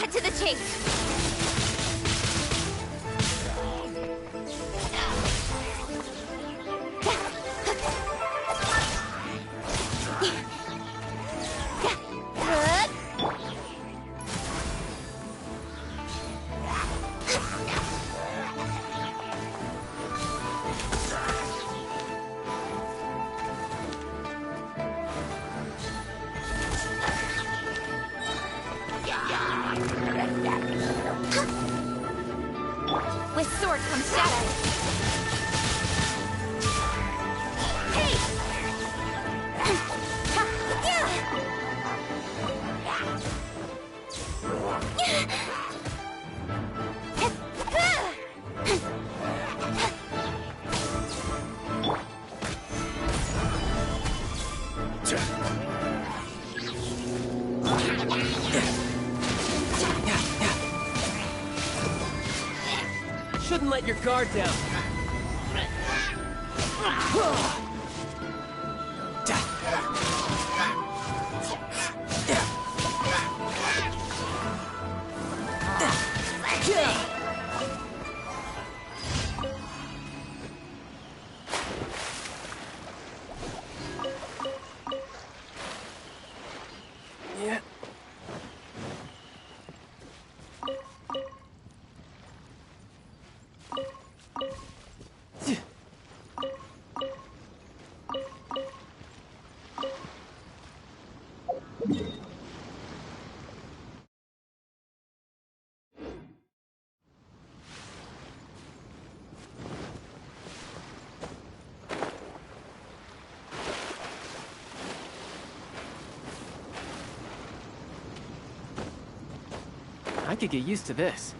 Cut to the chase. With sword comes shadow. Hey! Shouldn't let your guard down. Yeah. I could get used to this.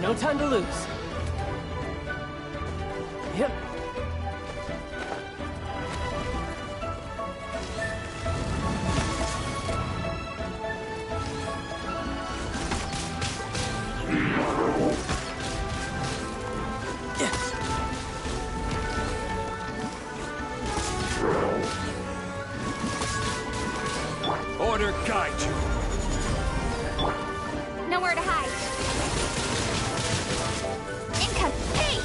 No time to lose. Yep. Order guide you. Nowhere to hide. Income. Hey!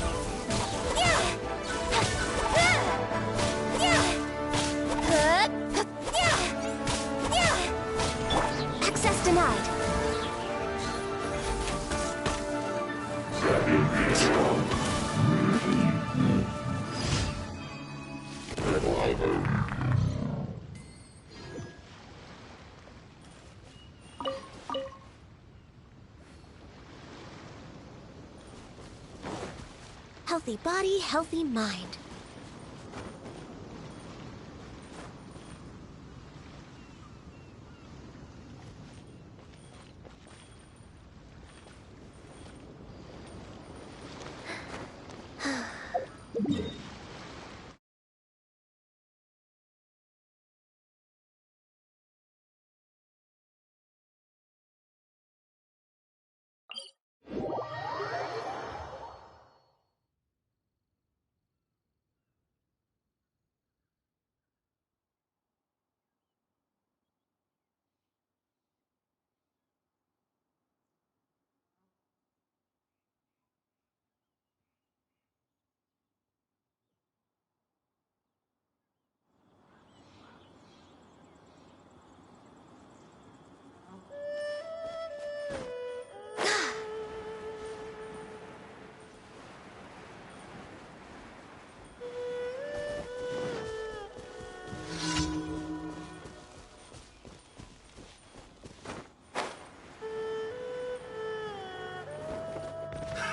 Yeah! Access denied. Healthy body, healthy mind.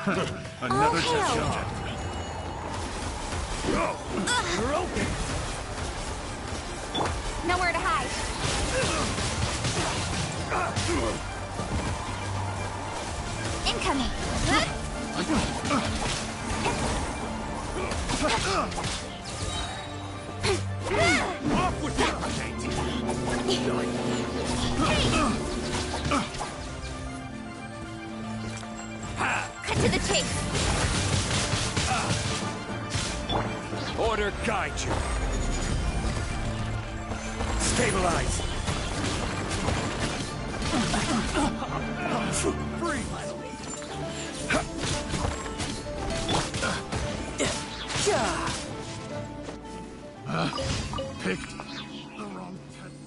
Another hail. test subject. Go! You're open! Nowhere to hide. Incoming. Off with you, dainty! Cut to the chase. Order guide you. Stabilize. Free. Picked the wrong test.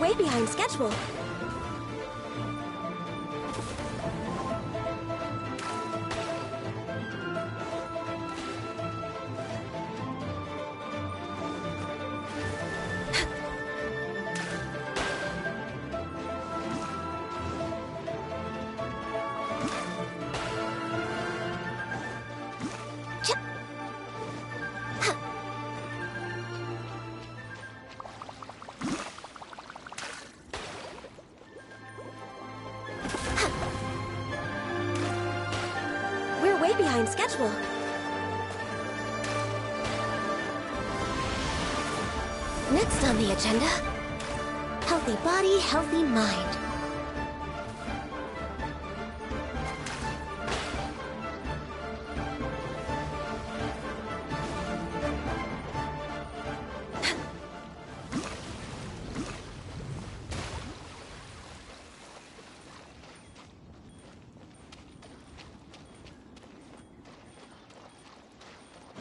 way behind schedule. We're way behind schedule. Next on the agenda, healthy body, healthy mind.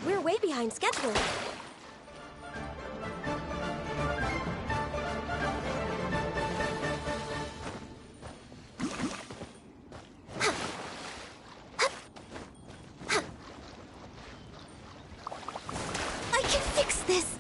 We're way behind schedule. I can fix this.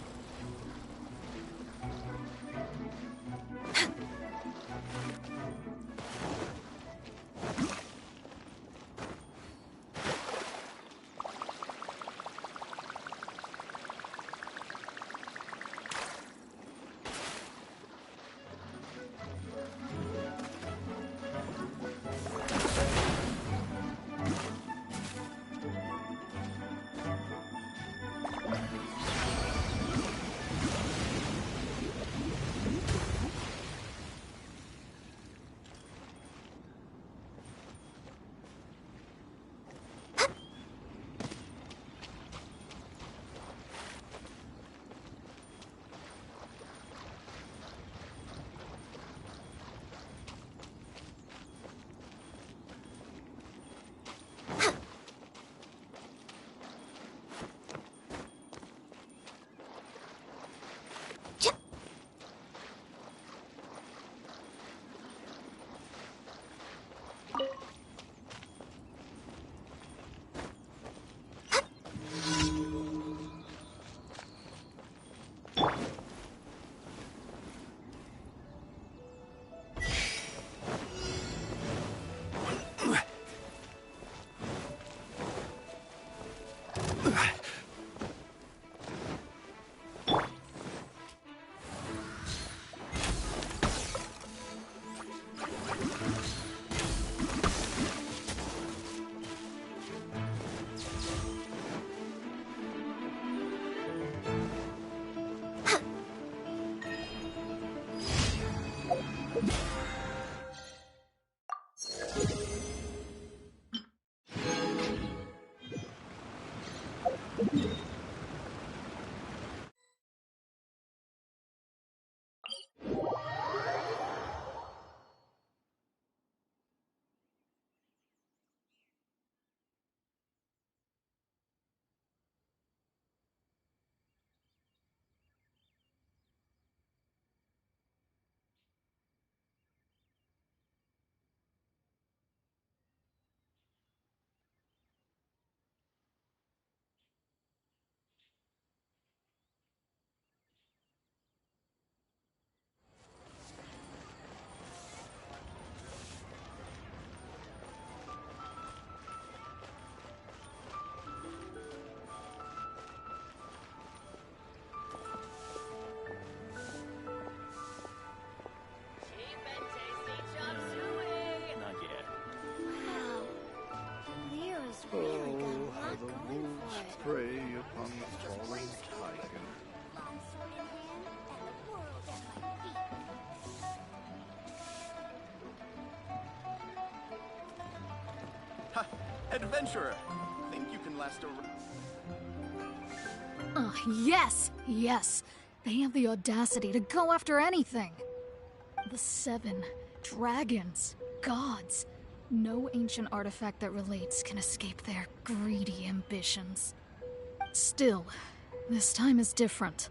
Prey upon the fallen tiger. Longsword in hand and the world at my feet. Ha! Adventurer! Think you can last a... Yes! Yes! They have the audacity to go after anything! The Seven, dragons, gods. No ancient artifact that relates can escape their greedy ambitions. Still, this time is different.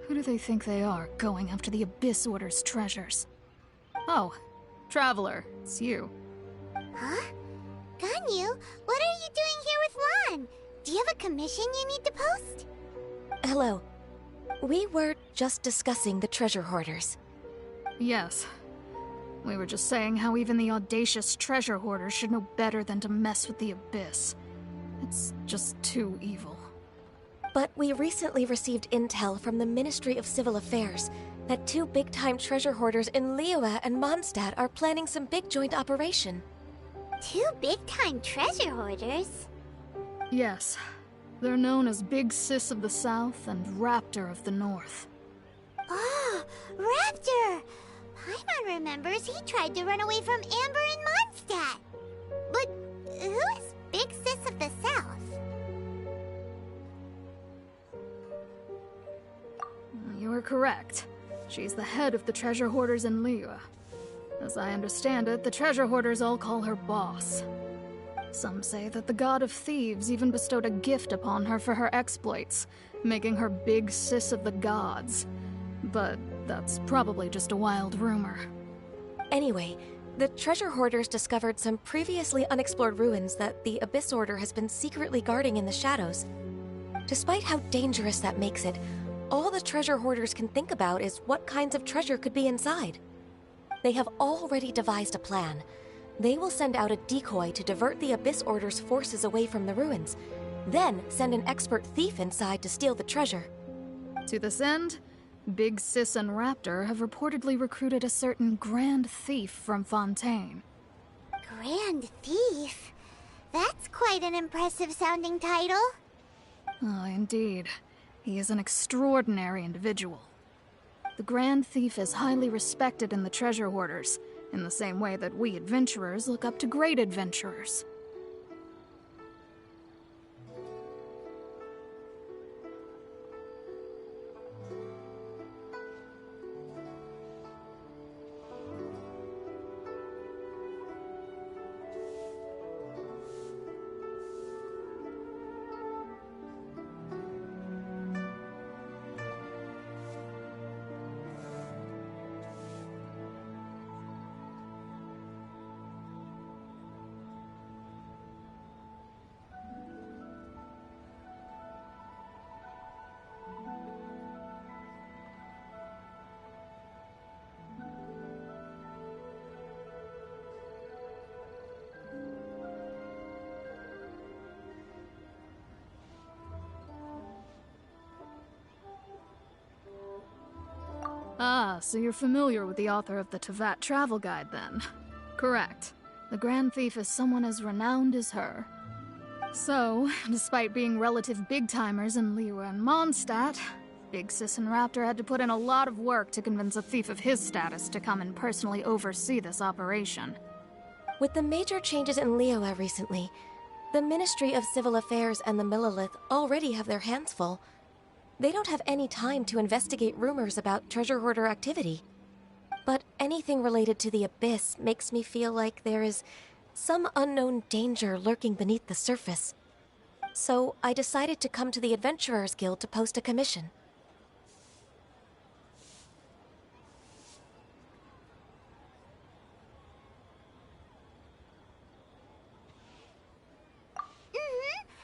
Who do they think they are, going after the Abyss Order's treasures? Oh, Traveler, it's you. Huh? Ganyu, what are you doing here with Lon? Do you have a commission you need to post? Hello. We were just discussing the treasure hoarders. Yes. We were just saying how even the audacious treasure hoarders should know better than to mess with the Abyss. It's just too evil. But we recently received intel from the Ministry of Civil Affairs that two big-time treasure hoarders in Liyue and Mondstadt are planning some big joint operation. Two big-time treasure hoarders? Yes. They're known as Big Sis of the South and Raptor of the North. Oh, Raptor! Paimon remembers he tried to run away from Amber in Mondstadt. But who is Big Sis of the South? You are correct. She's the head of the treasure hoarders in Liyue. As I understand it, the treasure hoarders all call her boss. Some say that the god of thieves even bestowed a gift upon her for her exploits, making her Big Sis of the gods. But that's probably just a wild rumor. Anyway, the treasure hoarders discovered some previously unexplored ruins that the Abyss Order has been secretly guarding in the shadows. Despite how dangerous that makes it, all the treasure hoarders can think about is what kinds of treasure could be inside. They have already devised a plan. They will send out a decoy to divert the Abyss Order's forces away from the ruins, then send an expert thief inside to steal the treasure. To this end, Big Sis and Raptor have reportedly recruited a certain Grand Thief from Fontaine. Grand Thief? That's quite an impressive sounding title. Oh, indeed. He is an extraordinary individual. The Grand Thief is highly respected in the treasure hoarders, in the same way that we adventurers look up to great adventurers. Ah, so you're familiar with the author of the Tevat Travel Guide, then? Correct. The Grand Thief is someone as renowned as her. So, despite being relative big-timers in Liyue and Mondstadt, Big Sis and Raptor had to put in a lot of work to convince a thief of his status to come and personally oversee this operation. With the major changes in Liyue recently, the Ministry of Civil Affairs and the Millelith already have their hands full. They don't have any time to investigate rumors about treasure hoarder activity. But anything related to the Abyss makes me feel like there is some unknown danger lurking beneath the surface. So I decided to come to the Adventurers Guild to post a commission.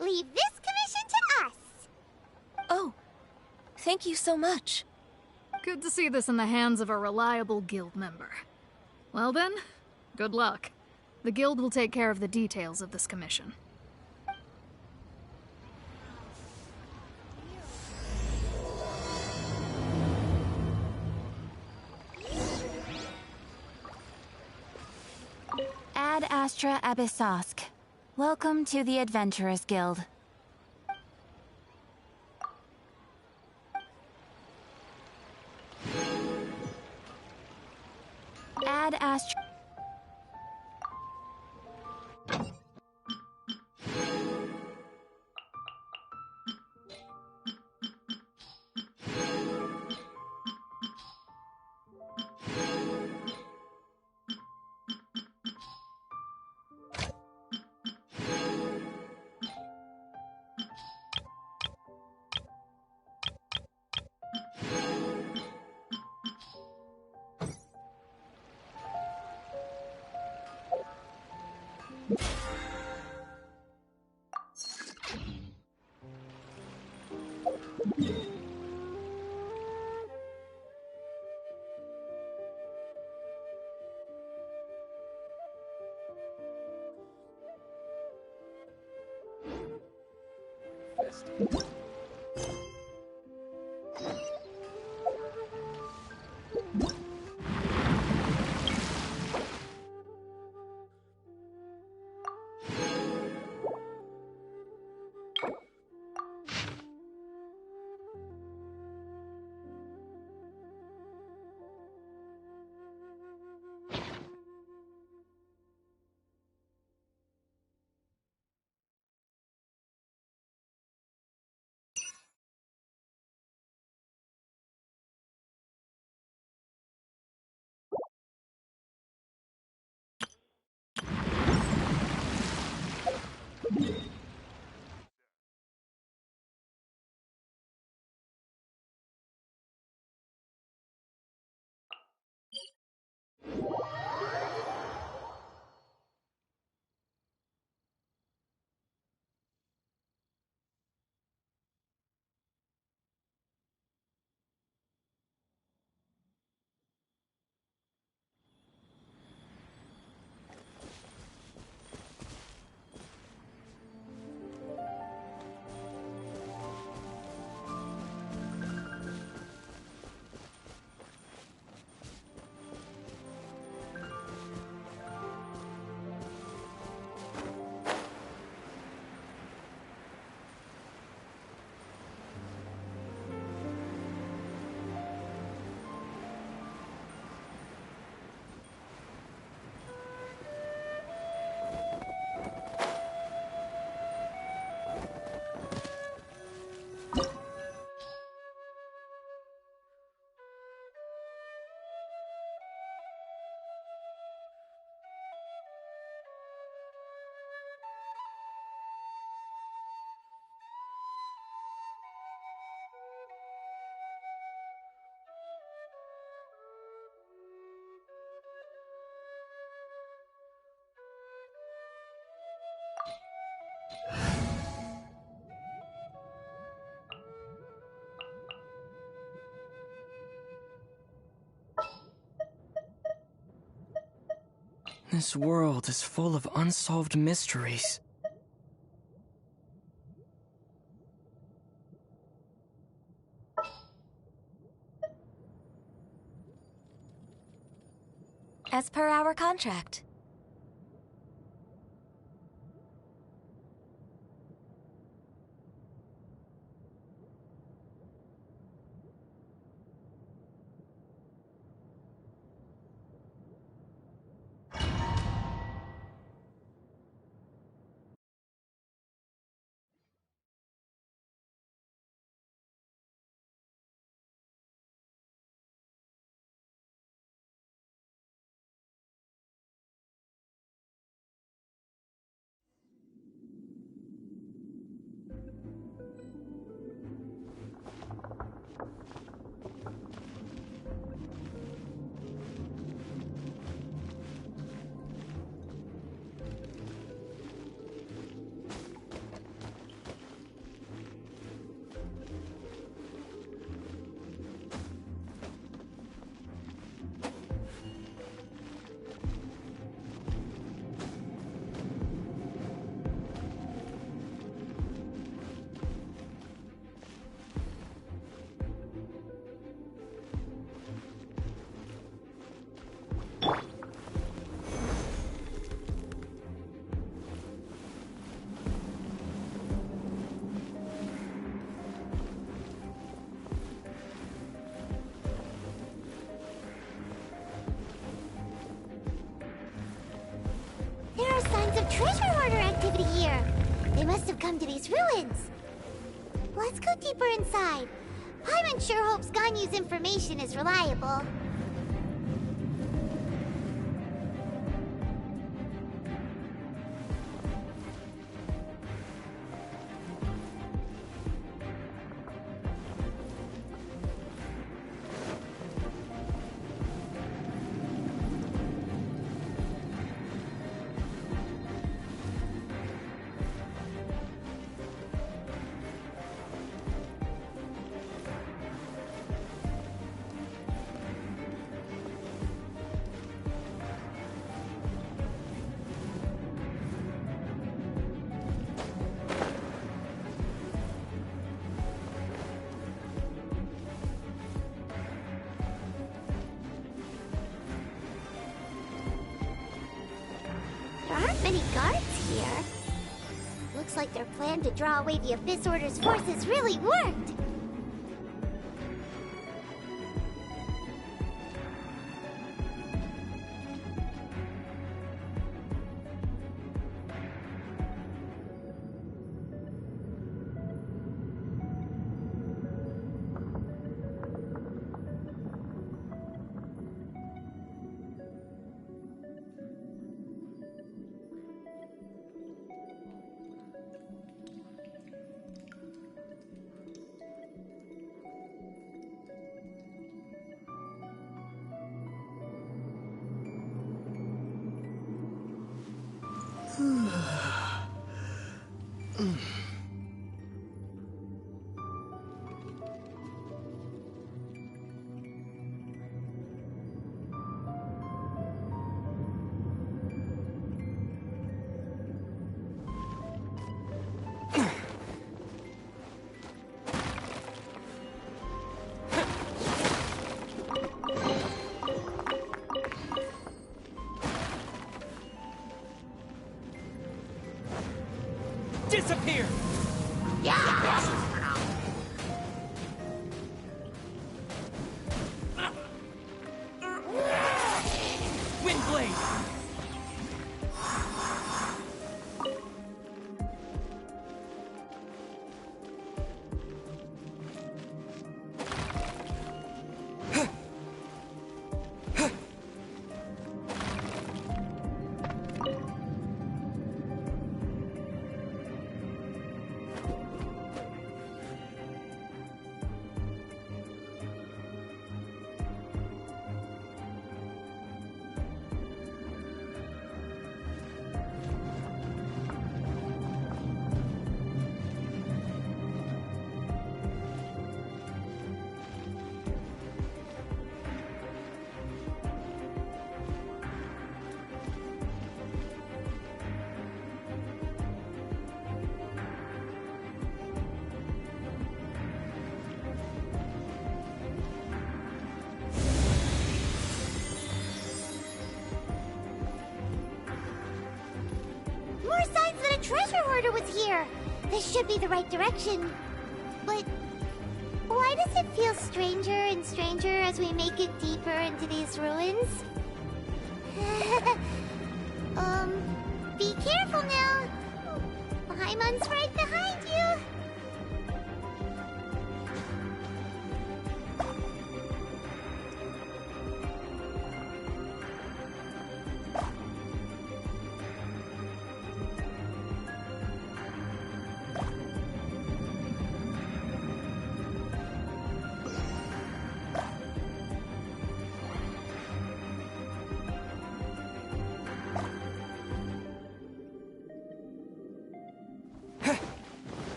Leave this commission to us. Oh, thank you so much. Good to see this in the hands of a reliable guild member. Well then, good luck. The guild will take care of the details of this commission. Ad Astra Abyssosk. Welcome to the Adventurers Guild. Ad Astra... This world is full of unsolved mysteries. As per our contract. There are signs of treasure hoarder activity here. They must have come to these ruins. Let's go deeper inside. Paimon sure hopes Ganyu's information is reliable. that many guards here. Looks like their plan to draw away the Abyss Order's forces really worked. Disappear! Windblade! More signs that a treasure hoarder was here! This should be the right direction. But why does it feel stranger and stranger as we make it deeper into these ruins? Be careful now. Paimon's right behind you.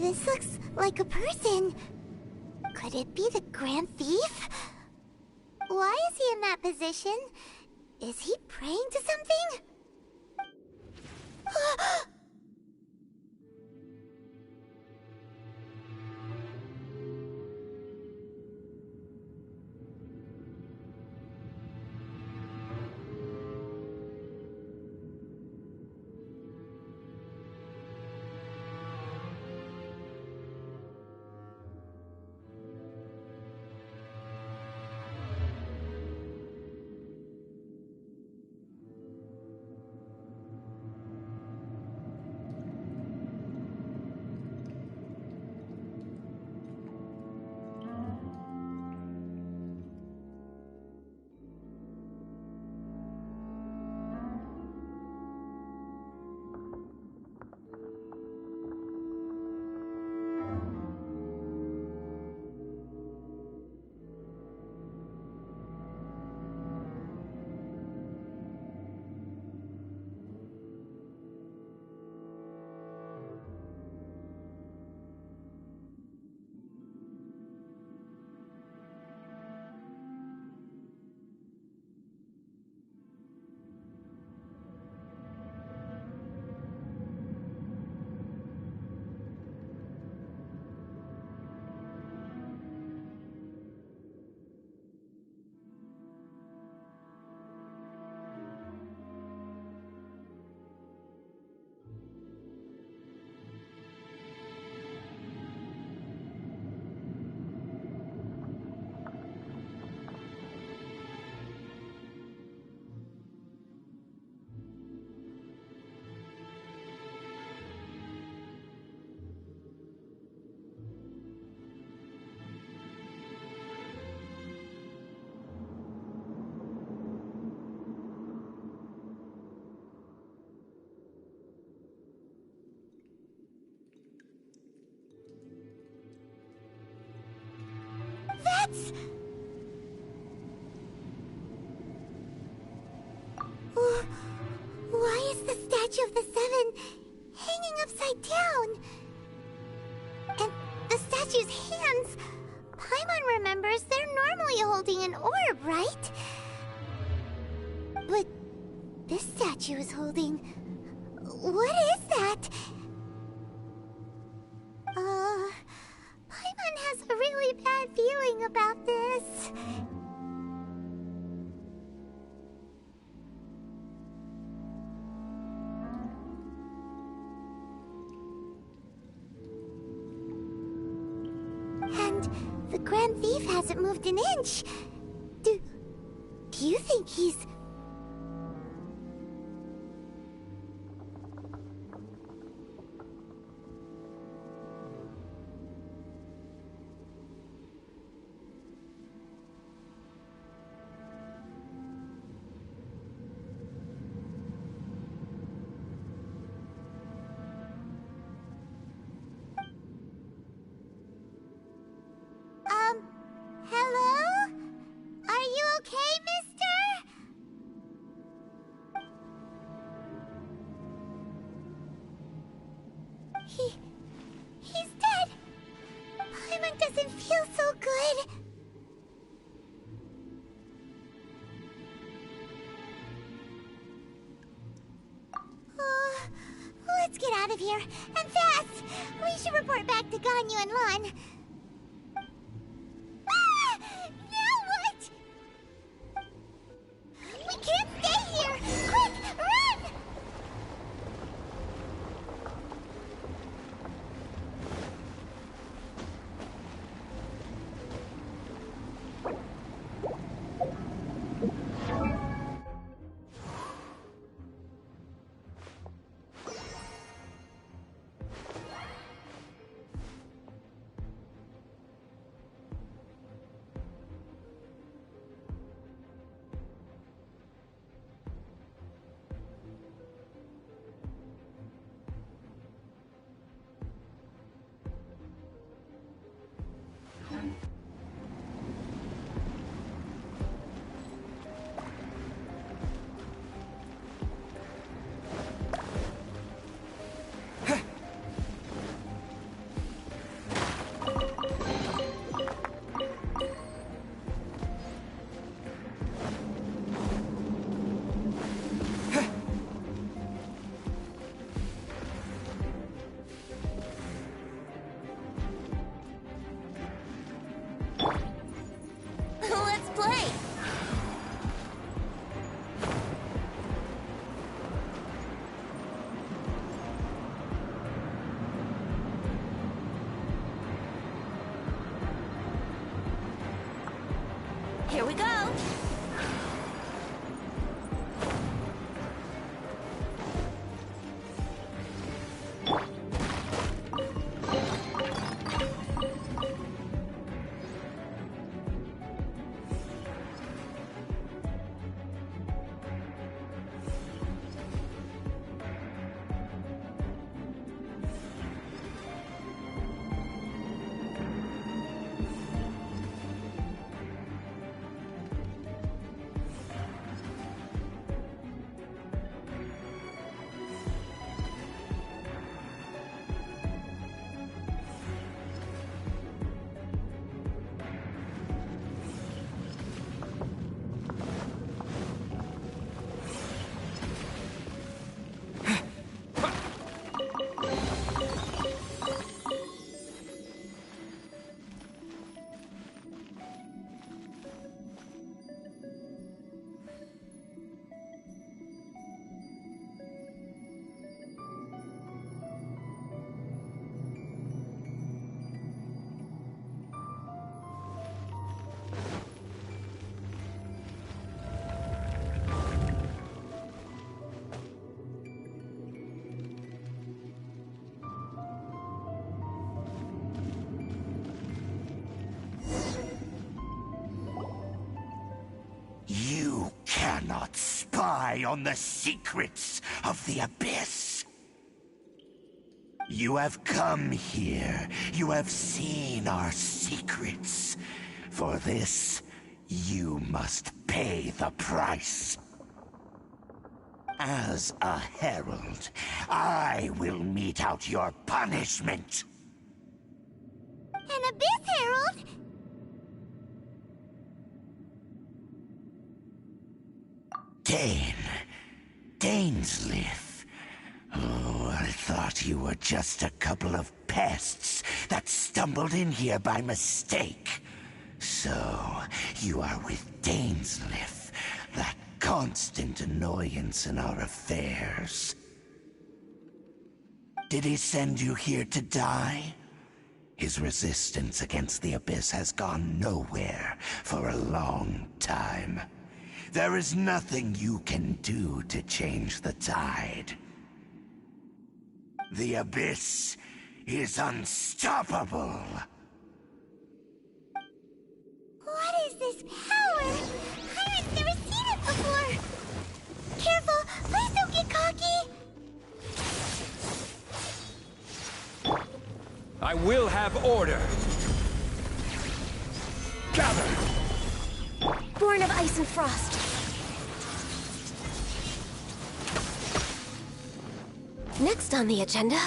This looks like a person. Could it be the Grand Thief? Why is he in that position? Is he praying to something? That's... Why is the statue of the Seven hanging upside down? And the statue's hands... Paimon remembers they're normally holding an orb, right? But this statue is holding... What is that? Paimon has a really bad feeling about this. And the Grand Thief hasn't moved an inch. Do you think he's... Hello? Are you okay, mister? He's dead. Paimon doesn't feel so good. Let's get out of here, and fast! We should report back to Ganyu and Lon. Now what? We can't stay here! Quick, run! rely on the secrets of the Abyss. You have come here. You have seen our secrets. For this, you must pay the price. As a herald, I will mete out your punishment. An Abyss Herald? Dainslief. Oh, I thought you were just a couple of pests that stumbled in here by mistake. So, you are with Dainslief, that constant annoyance in our affairs. Did he send you here to die? His resistance against the Abyss has gone nowhere for a long time. There is nothing you can do to change the tide. The Abyss is unstoppable. What is this power? I've never seen it before. Careful, please don't get cocky. I will have order. Gather! Born of ice and frost. Next on the agenda...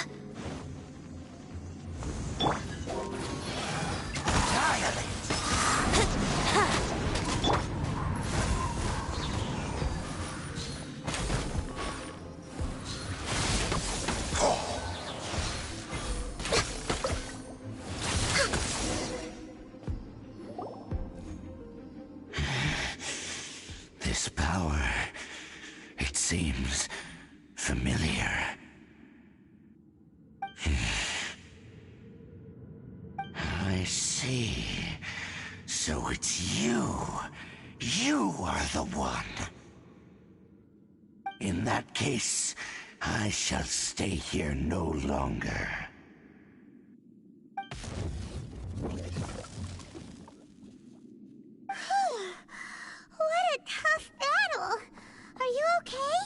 This power, it seems familiar. I see. So it's you. You are the one. In that case, I shall stay here no longer. What a tough battle. Are you okay?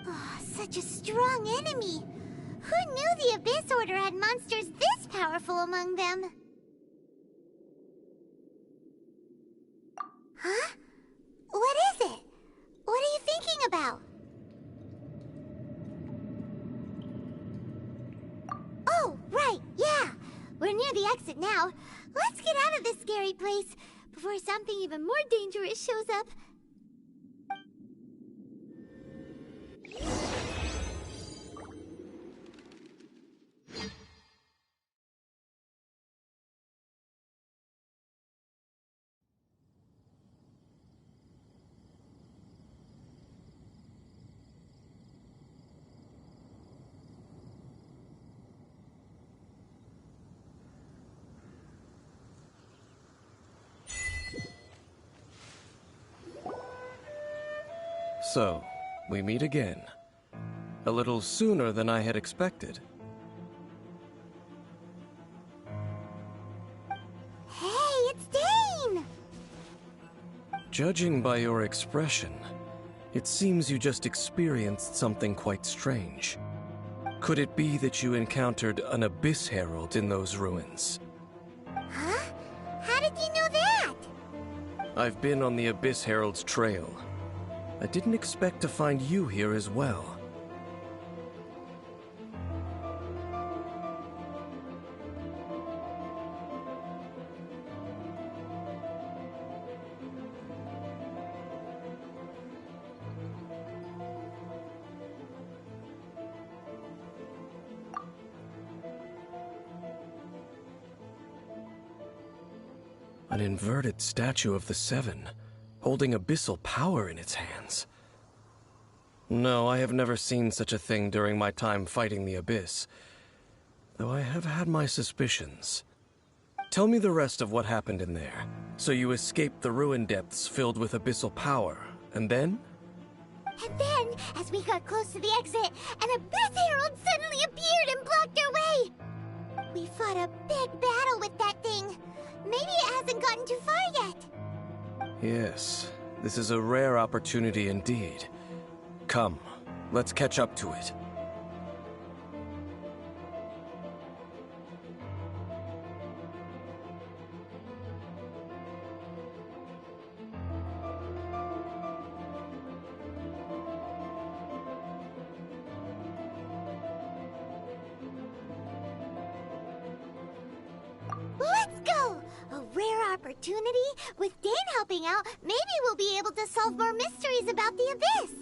Oh, such a strong enemy. Who knew the Abyss Order had monsters this powerful among them? Huh? What is it? What are you thinking about? Oh, right, yeah. We're near the exit now. Let's get out of this scary place before something even more dangerous shows up. So, we meet again. A little sooner than I had expected. Hey, it's Dane! Judging by your expression, it seems you just experienced something quite strange. Could it be that you encountered an Abyss Herald in those ruins? Huh? How did you know that? I've been on the Abyss Herald's trail. I didn't expect to find you here as well. An inverted statue of the Seven, holding abyssal power in its hands. No, I have never seen such a thing during my time fighting the Abyss, though I have had my suspicions. Tell me the rest of what happened in there. So you escaped the ruin depths filled with abyssal power, and then? And then, as we got close to the exit, an Abyss Herald suddenly appeared and blocked our way! We fought a big battle with that thing. Maybe it hasn't gotten too far yet. Yes, this is a rare opportunity indeed. Come, let's catch up to it. Let's go! A rare opportunity? With Dane helping out, maybe we'll be able to solve more mysteries about the Abyss!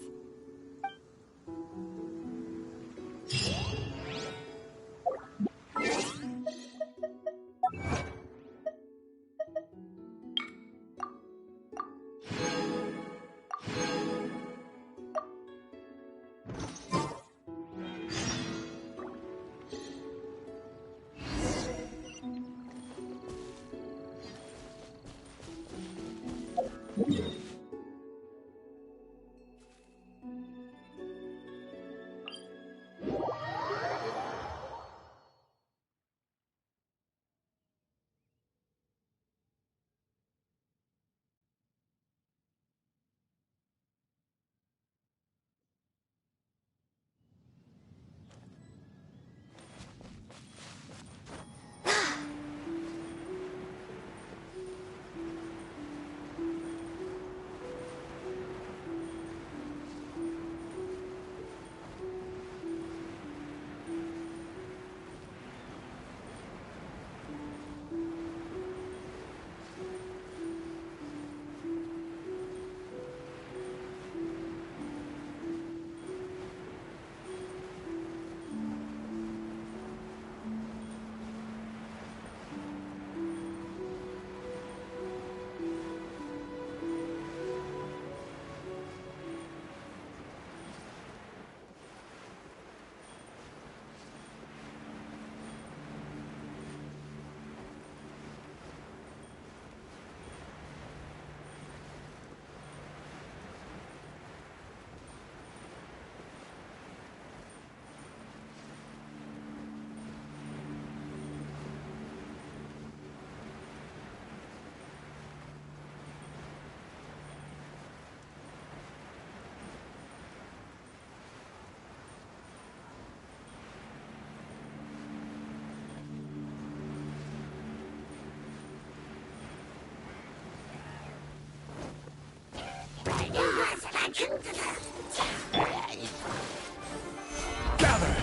Gather!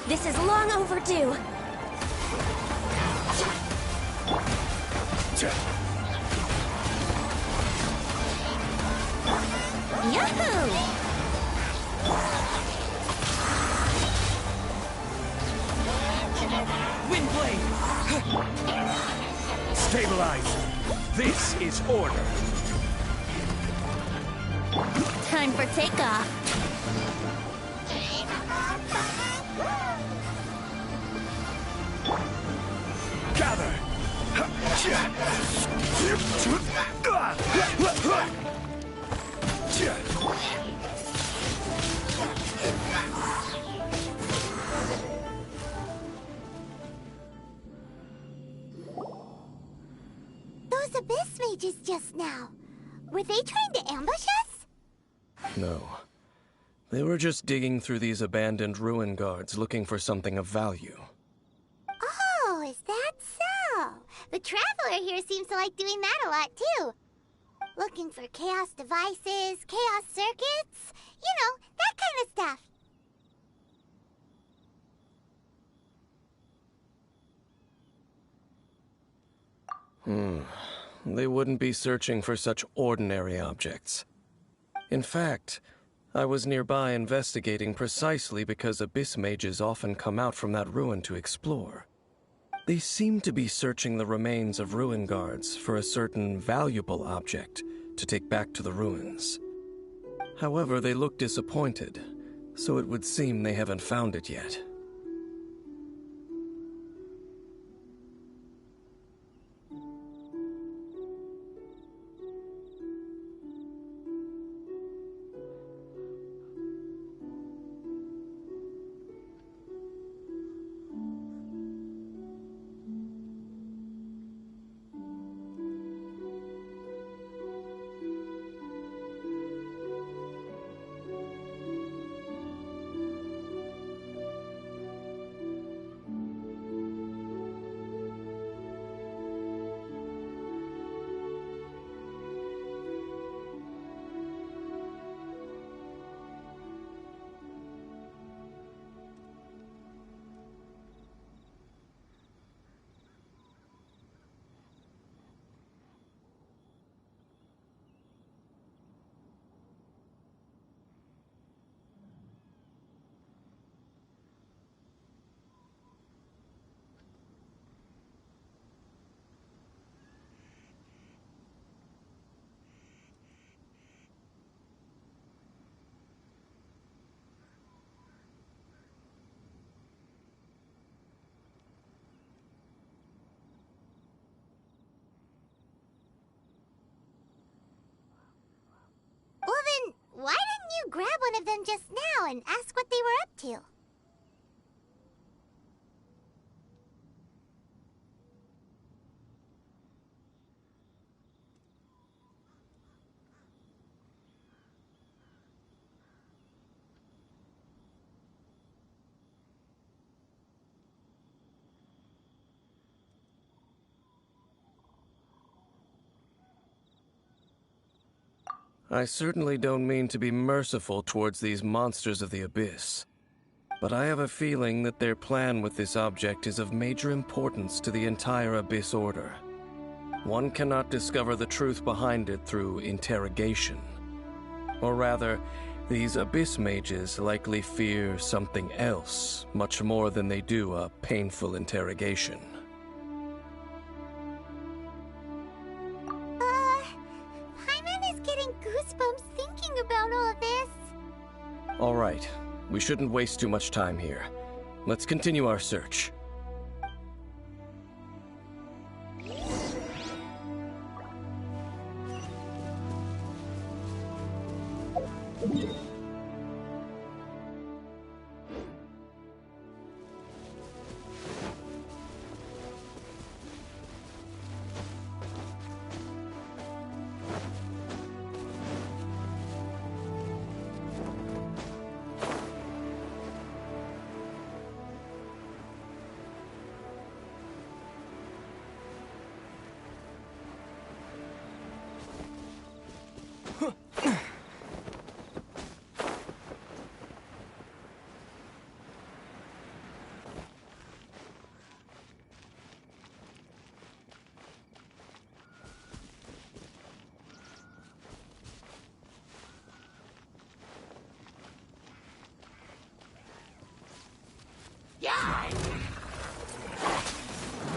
This is long overdue. Yahoo! Windblade! Stabilize! This is order! Time for takeoff. Gather! Those Abyss mages just now. Were they trying to ambush us? No. They were just digging through these abandoned ruin guards looking for something of value. Oh, is that so? The Traveler here seems to like doing that a lot, too. Looking for chaos devices, chaos circuits, you know, that kind of stuff. They wouldn't be searching for such ordinary objects. In fact, I was nearby investigating precisely because Abyss mages often come out from that ruin to explore. They seem to be searching the remains of ruin guards for a certain valuable object to take back to the ruins. However, they look disappointed, so it would seem they haven't found it yet. one of them just now and ask what they were up to. I certainly don't mean to be merciful towards these monsters of the Abyss, but I have a feeling that their plan with this object is of major importance to the entire Abyss Order. One cannot discover the truth behind it through interrogation. Or rather, these Abyss mages likely fear something else, much more than they do a painful interrogation. Goosebumps thinking about all this. All right, we shouldn't waste too much time here. Let's continue our search.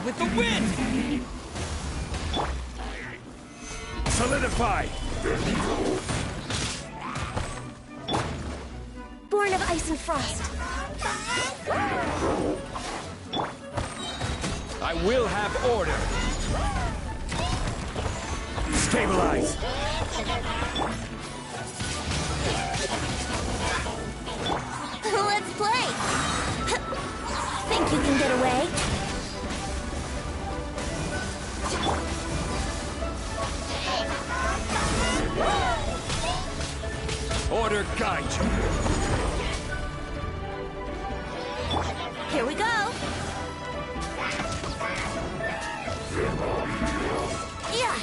With the wind! Solidify! Born of ice and frost. I will have order! Stabilize! Let's play! Think you can get away? Order guide you! Here we go! Yeah!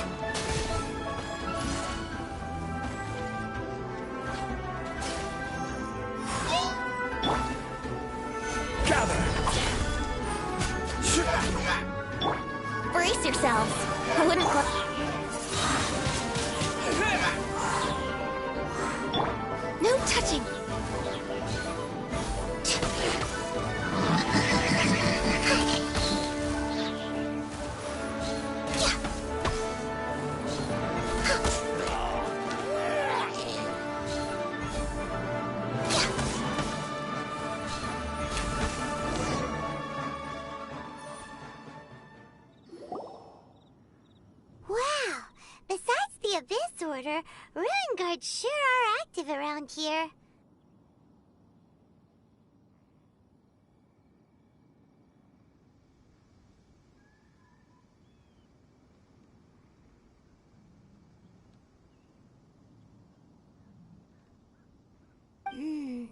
Gather! Brace yourselves. I wouldn't No touching. Wow! Besides the Abyss Order, Ruin Guards sure are active around here.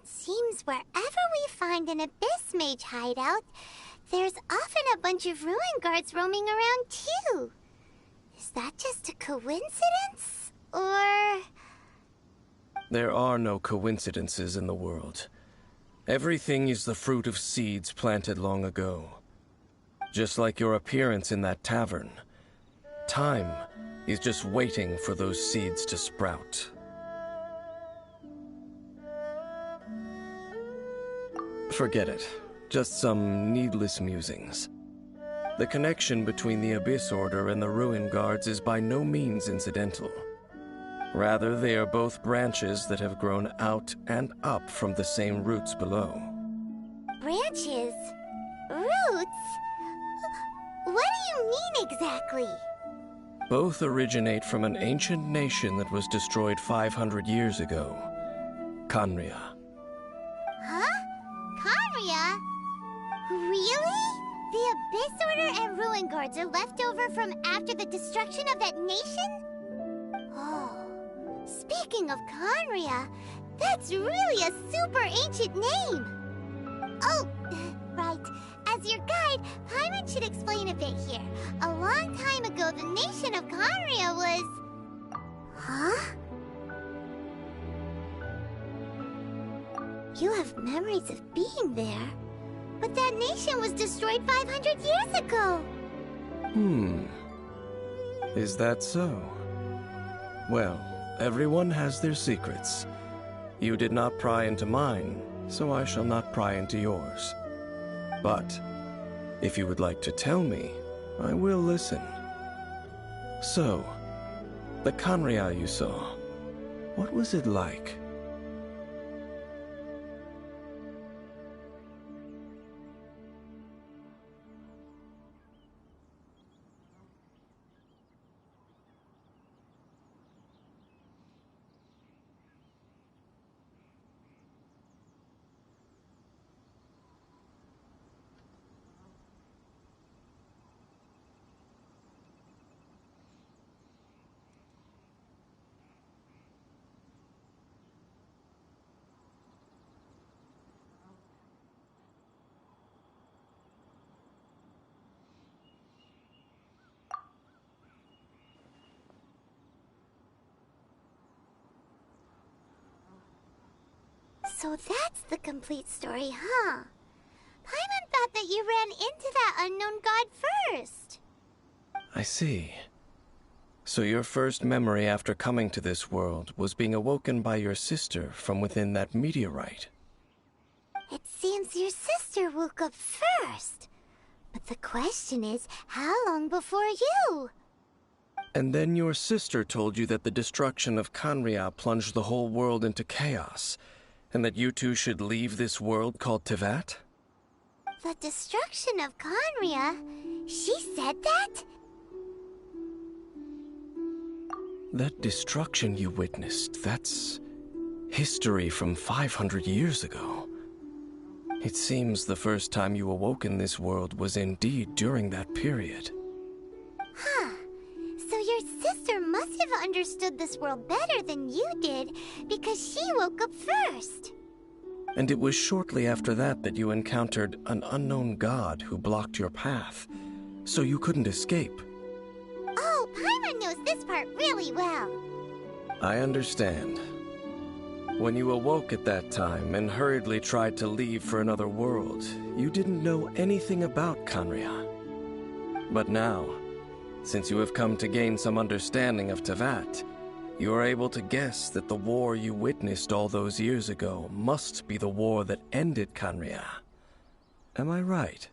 Seems wherever we find an Abyss Mage hideout, there's often a bunch of Ruin Guards roaming around too. Is that just a coincidence? Or... There are no coincidences in the world. Everything is the fruit of seeds planted long ago. Just like your appearance in that tavern. Time is just waiting for those seeds to sprout. Forget it. Just some needless musings. The connection between the Abyss Order and the Ruin Guards is by no means incidental. Rather, they are both branches that have grown out and up from the same roots below. Branches? Roots? What do you mean exactly? Both originate from an ancient nation that was destroyed 500 years ago. Khaenri'ah. Huh? Khaenri'ah? Really? The Abyss Order and Ruin Guards are left over from after the destruction of that nation? Oh, speaking of Khaenri'ah, that's really a super ancient name! Oh, right. As your guide, Paimon should explain a bit here. A long time ago, the nation of Khaenri'ah was... Huh? You have memories of being there. But that nation was destroyed 500 years ago! Is that so? Well, everyone has their secrets. You did not pry into mine, so I shall not pry into yours. But, if you would like to tell me, I will listen. So, the Khaenri'ah you saw, what was it like? So that's the complete story, huh? Paimon thought that you ran into that unknown god first. I see. So your first memory after coming to this world was being awoken by your sister from within that meteorite. It seems your sister woke up first. But the question is, how long before you? And then your sister told you that the destruction of Khaenri'ah plunged the whole world into chaos, and that you two should leave this world called Teyvat? The destruction of Khaenri'ah? She said that? That destruction you witnessed, that's history from 500 years ago. It seems the first time you awoke in this world was indeed during that period. Huh. So your sister must have understood this world better than you did, because she woke up first. And it was shortly after that that you encountered an unknown god who blocked your path, so you couldn't escape. Oh, Paimon knows this part really well. I understand. When you awoke at that time and hurriedly tried to leave for another world, you didn't know anything about Khaenri'ah. But now, since you have come to gain some understanding of Teyvat, you are able to guess that the war you witnessed all those years ago must be the war that ended Khaenri'ah. Am I right?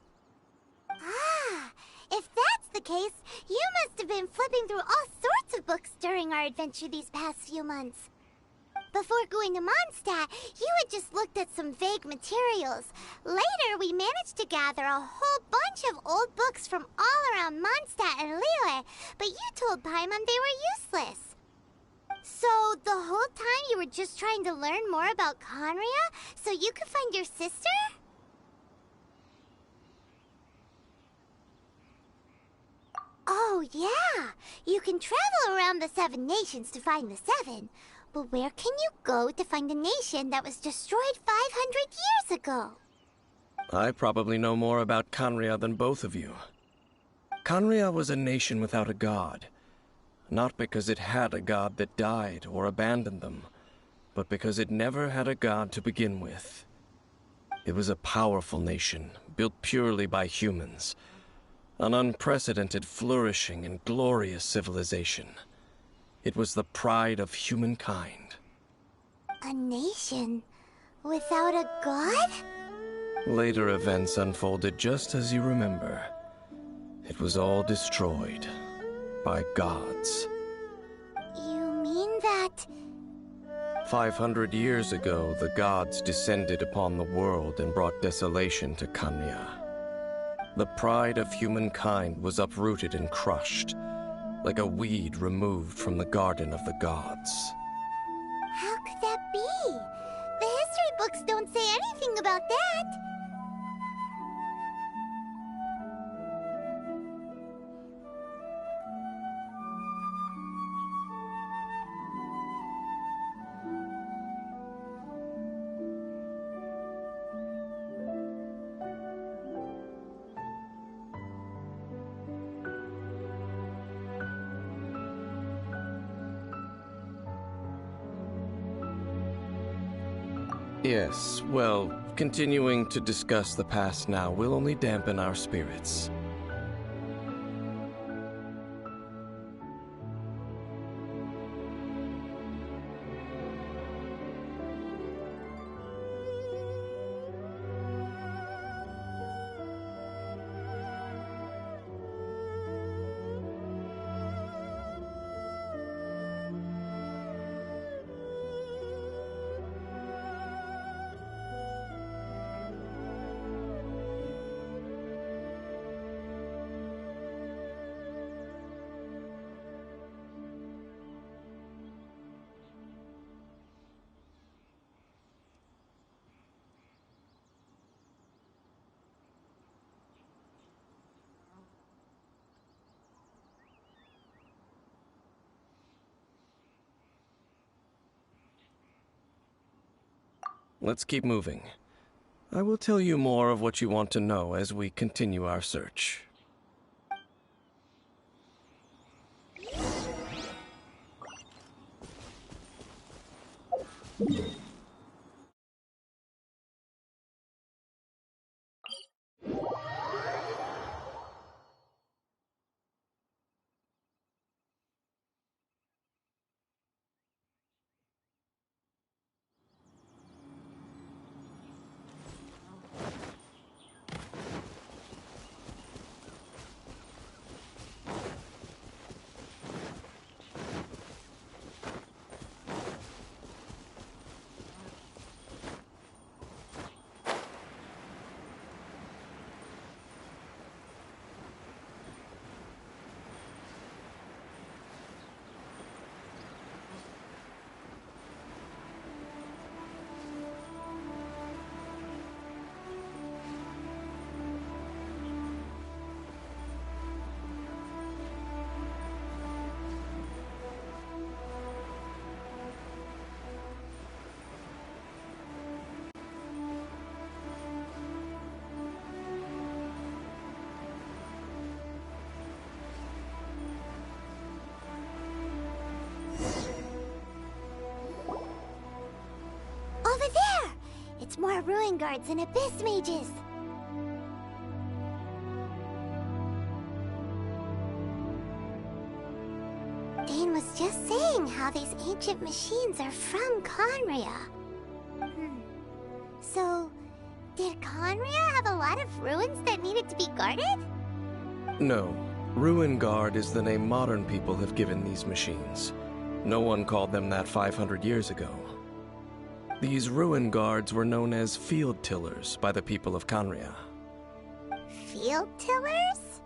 Ah, if that's the case, you must have been flipping through all sorts of books during our adventure these past few months. Before going to Mondstadt, you had just looked at some vague materials. Later, we managed to gather a whole bunch of old books from all around Mondstadt and Liyue, but you told Paimon they were useless. So, the whole time you were just trying to learn more about Khaenri'ah so you could find your sister? Oh, yeah! You can travel around the 7 nations to find the 7. But where can you go to find a nation that was destroyed 500 years ago? I probably know more about Khaenri'ah than both of you. Khaenri'ah was a nation without a god. Not because it had a god that died or abandoned them, but because it never had a god to begin with. It was a powerful nation, built purely by humans. An unprecedented, flourishing, and glorious civilization. It was the pride of humankind. A nation without a god? Later events unfolded just as you remember. It was all destroyed by gods. You mean that... 500 years ago, the gods descended upon the world and brought desolation to Khaenri'ah. The pride of humankind was uprooted and crushed, like a weed removed from the garden of the gods. How could that be? books don't say anything about that. Yes, well, continuing to discuss the past now will only dampen our spirits. Let's keep moving. I will tell you more of what you want to know as we continue our search. Over there! It's more ruin guards and abyss mages. Dane was just saying how these ancient machines are from Conria. So, did Conria have a lot of ruins that needed to be guarded? No. Ruin Guard is the name modern people have given these machines. No one called them that 500 years ago. These ruin guards were known as field tillers by the people of Conria. Field tillers?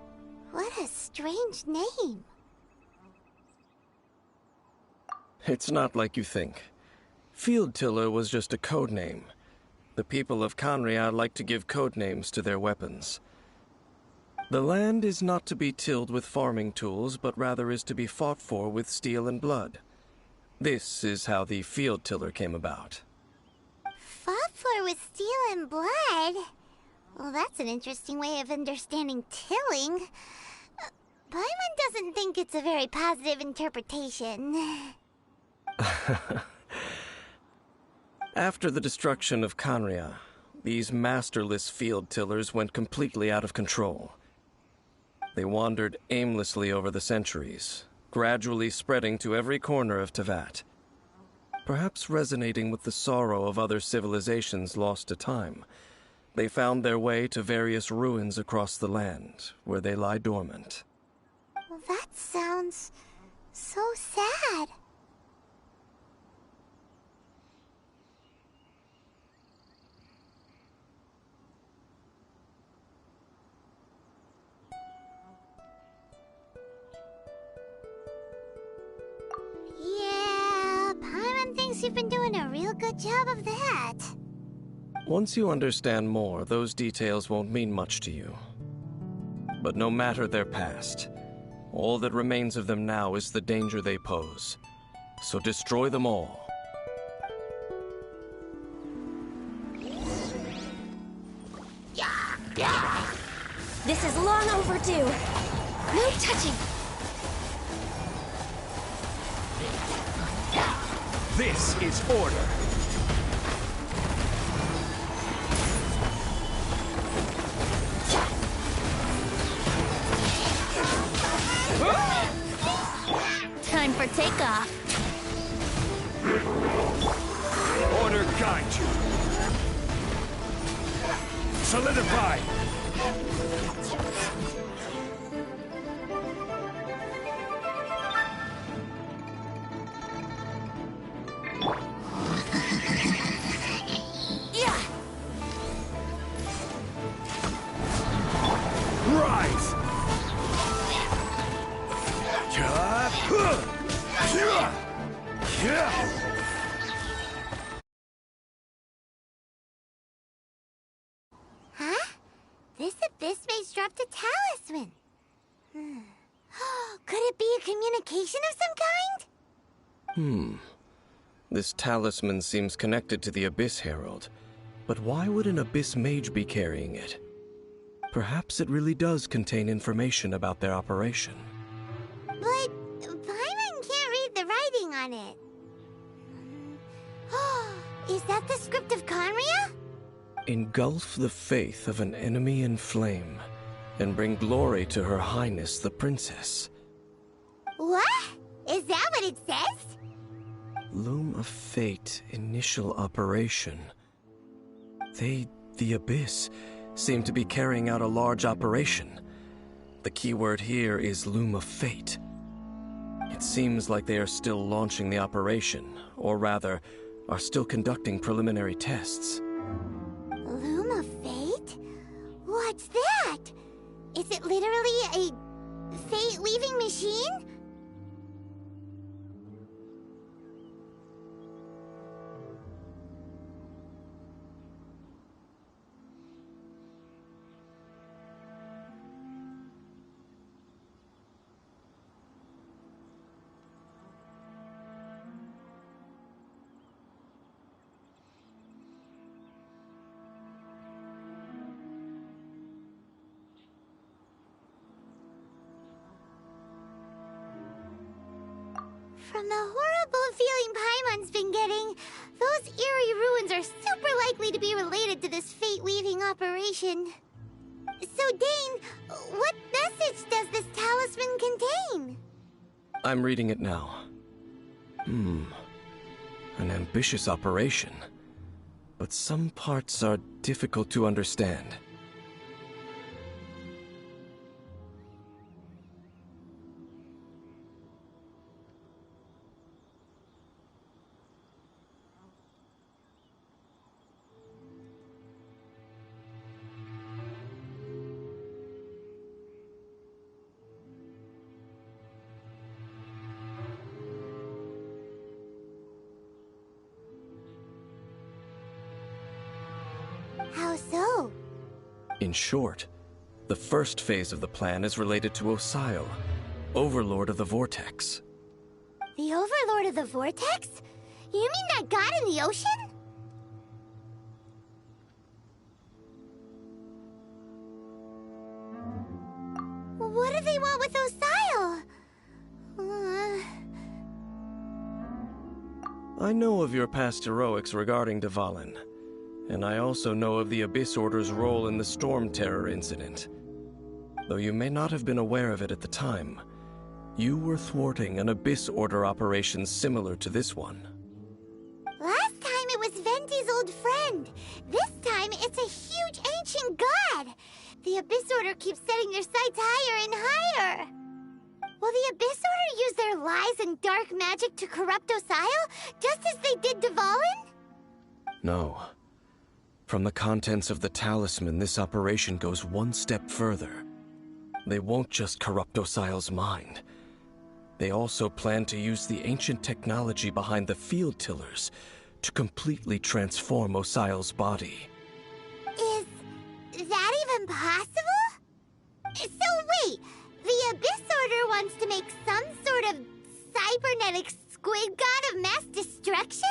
What a strange name. It's not like you think. Field tiller was just a code name. The people of Conria like to give code names to their weapons. The land is not to be tilled with farming tools, but rather is to be fought for with steel and blood. This is how the field tiller came about. Fought for with steel and blood? Well, that's an interesting way of understanding tilling. Paimon doesn't think it's a very positive interpretation. After the destruction of Conria, these masterless field tillers went completely out of control. They wandered aimlessly over the centuries, gradually spreading to every corner of Teyvat. Perhaps resonating with the sorrow of other civilizations lost to time, they found their way to various ruins across the land, where they lie dormant. Well, that sounds so sad. Yeah, Paimon thinks you've been doing a real good job of that. Once you understand more, those details won't mean much to you. But no matter their past, all that remains of them now is the danger they pose. So destroy them all. This is long overdue. No touching. This is order. Time for takeoff. Order guide you. Solidify. Rise. Huh? This abyss maze dropped a talisman. Could it be a communication of some kind? This talisman seems connected to the Abyss Herald. But why would an Abyss Mage be carrying it? Perhaps it really does contain information about their operation. But Paimon can't read the writing on it. Is that the script of Conria? Engulf the faith of an enemy in flame, and bring glory to Her Highness the Princess. What? Is that what it says? Loom of Fate, initial operation. They, the Abyss, seem to be carrying out a large operation. The keyword here is Loom of Fate. It seems like they are still launching the operation, or rather, are still conducting preliminary tests. Loom of Fate? What's that? Is it literally a fate-weaving machine? From the horrible feeling Paimon's been getting, those eerie ruins are super likely to be related to this fate-weaving operation. So, Dane, what message does this talisman contain? I'm reading it now. An ambitious operation. But some parts are difficult to understand. How so? In short, the first phase of the plan is related to Osial, Overlord of the Vortex. The Overlord of the Vortex? You mean that god in the ocean? What do they want with Osial? I know of your past heroics regarding Dvalin, and I also know of the Abyss Order's role in the Storm Terror incident. Though you may not have been aware of it at the time, you were thwarting an Abyss Order operation similar to this one. Last time it was Venti's old friend. This time it's a huge ancient god. The Abyss Order keeps setting their sights higher and higher. Will the Abyss Order use their lies and dark magic to corrupt Osial, just as they did Dvalin? No. From the contents of the talisman, this operation goes one step further. They won't just corrupt Osial's mind. They also plan to use the ancient technology behind the field tillers to completely transform Osial's body. that even possible? So wait, the Abyss Order wants to make some sort of cybernetic squid god of mass destruction?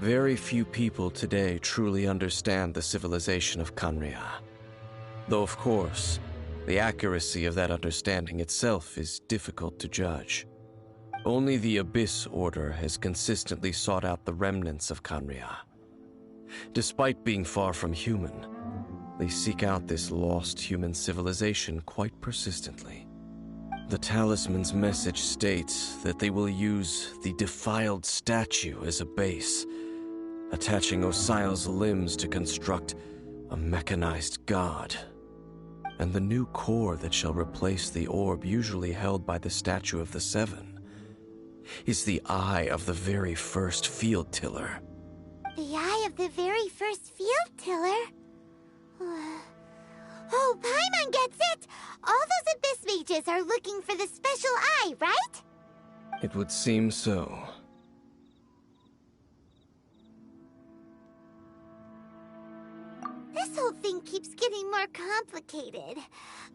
Very few people today truly understand the civilization of Khaenri'ah. Though, of course, the accuracy of that understanding itself is difficult to judge. Only the Abyss Order has consistently sought out the remnants of Khaenri'ah. Despite being far from human, they seek out this lost human civilization quite persistently. The talisman's message states that they will use the defiled statue as a base, attaching Osial's limbs to construct a mechanized god. And the new core that shall replace the orb usually held by the Statue of the Seven is the eye of the very first field tiller. The eye of the very first field tiller? Oh, Paimon gets it! All those Abyss mages are looking for the special eye, right? It would seem so. This whole thing keeps getting more complicated.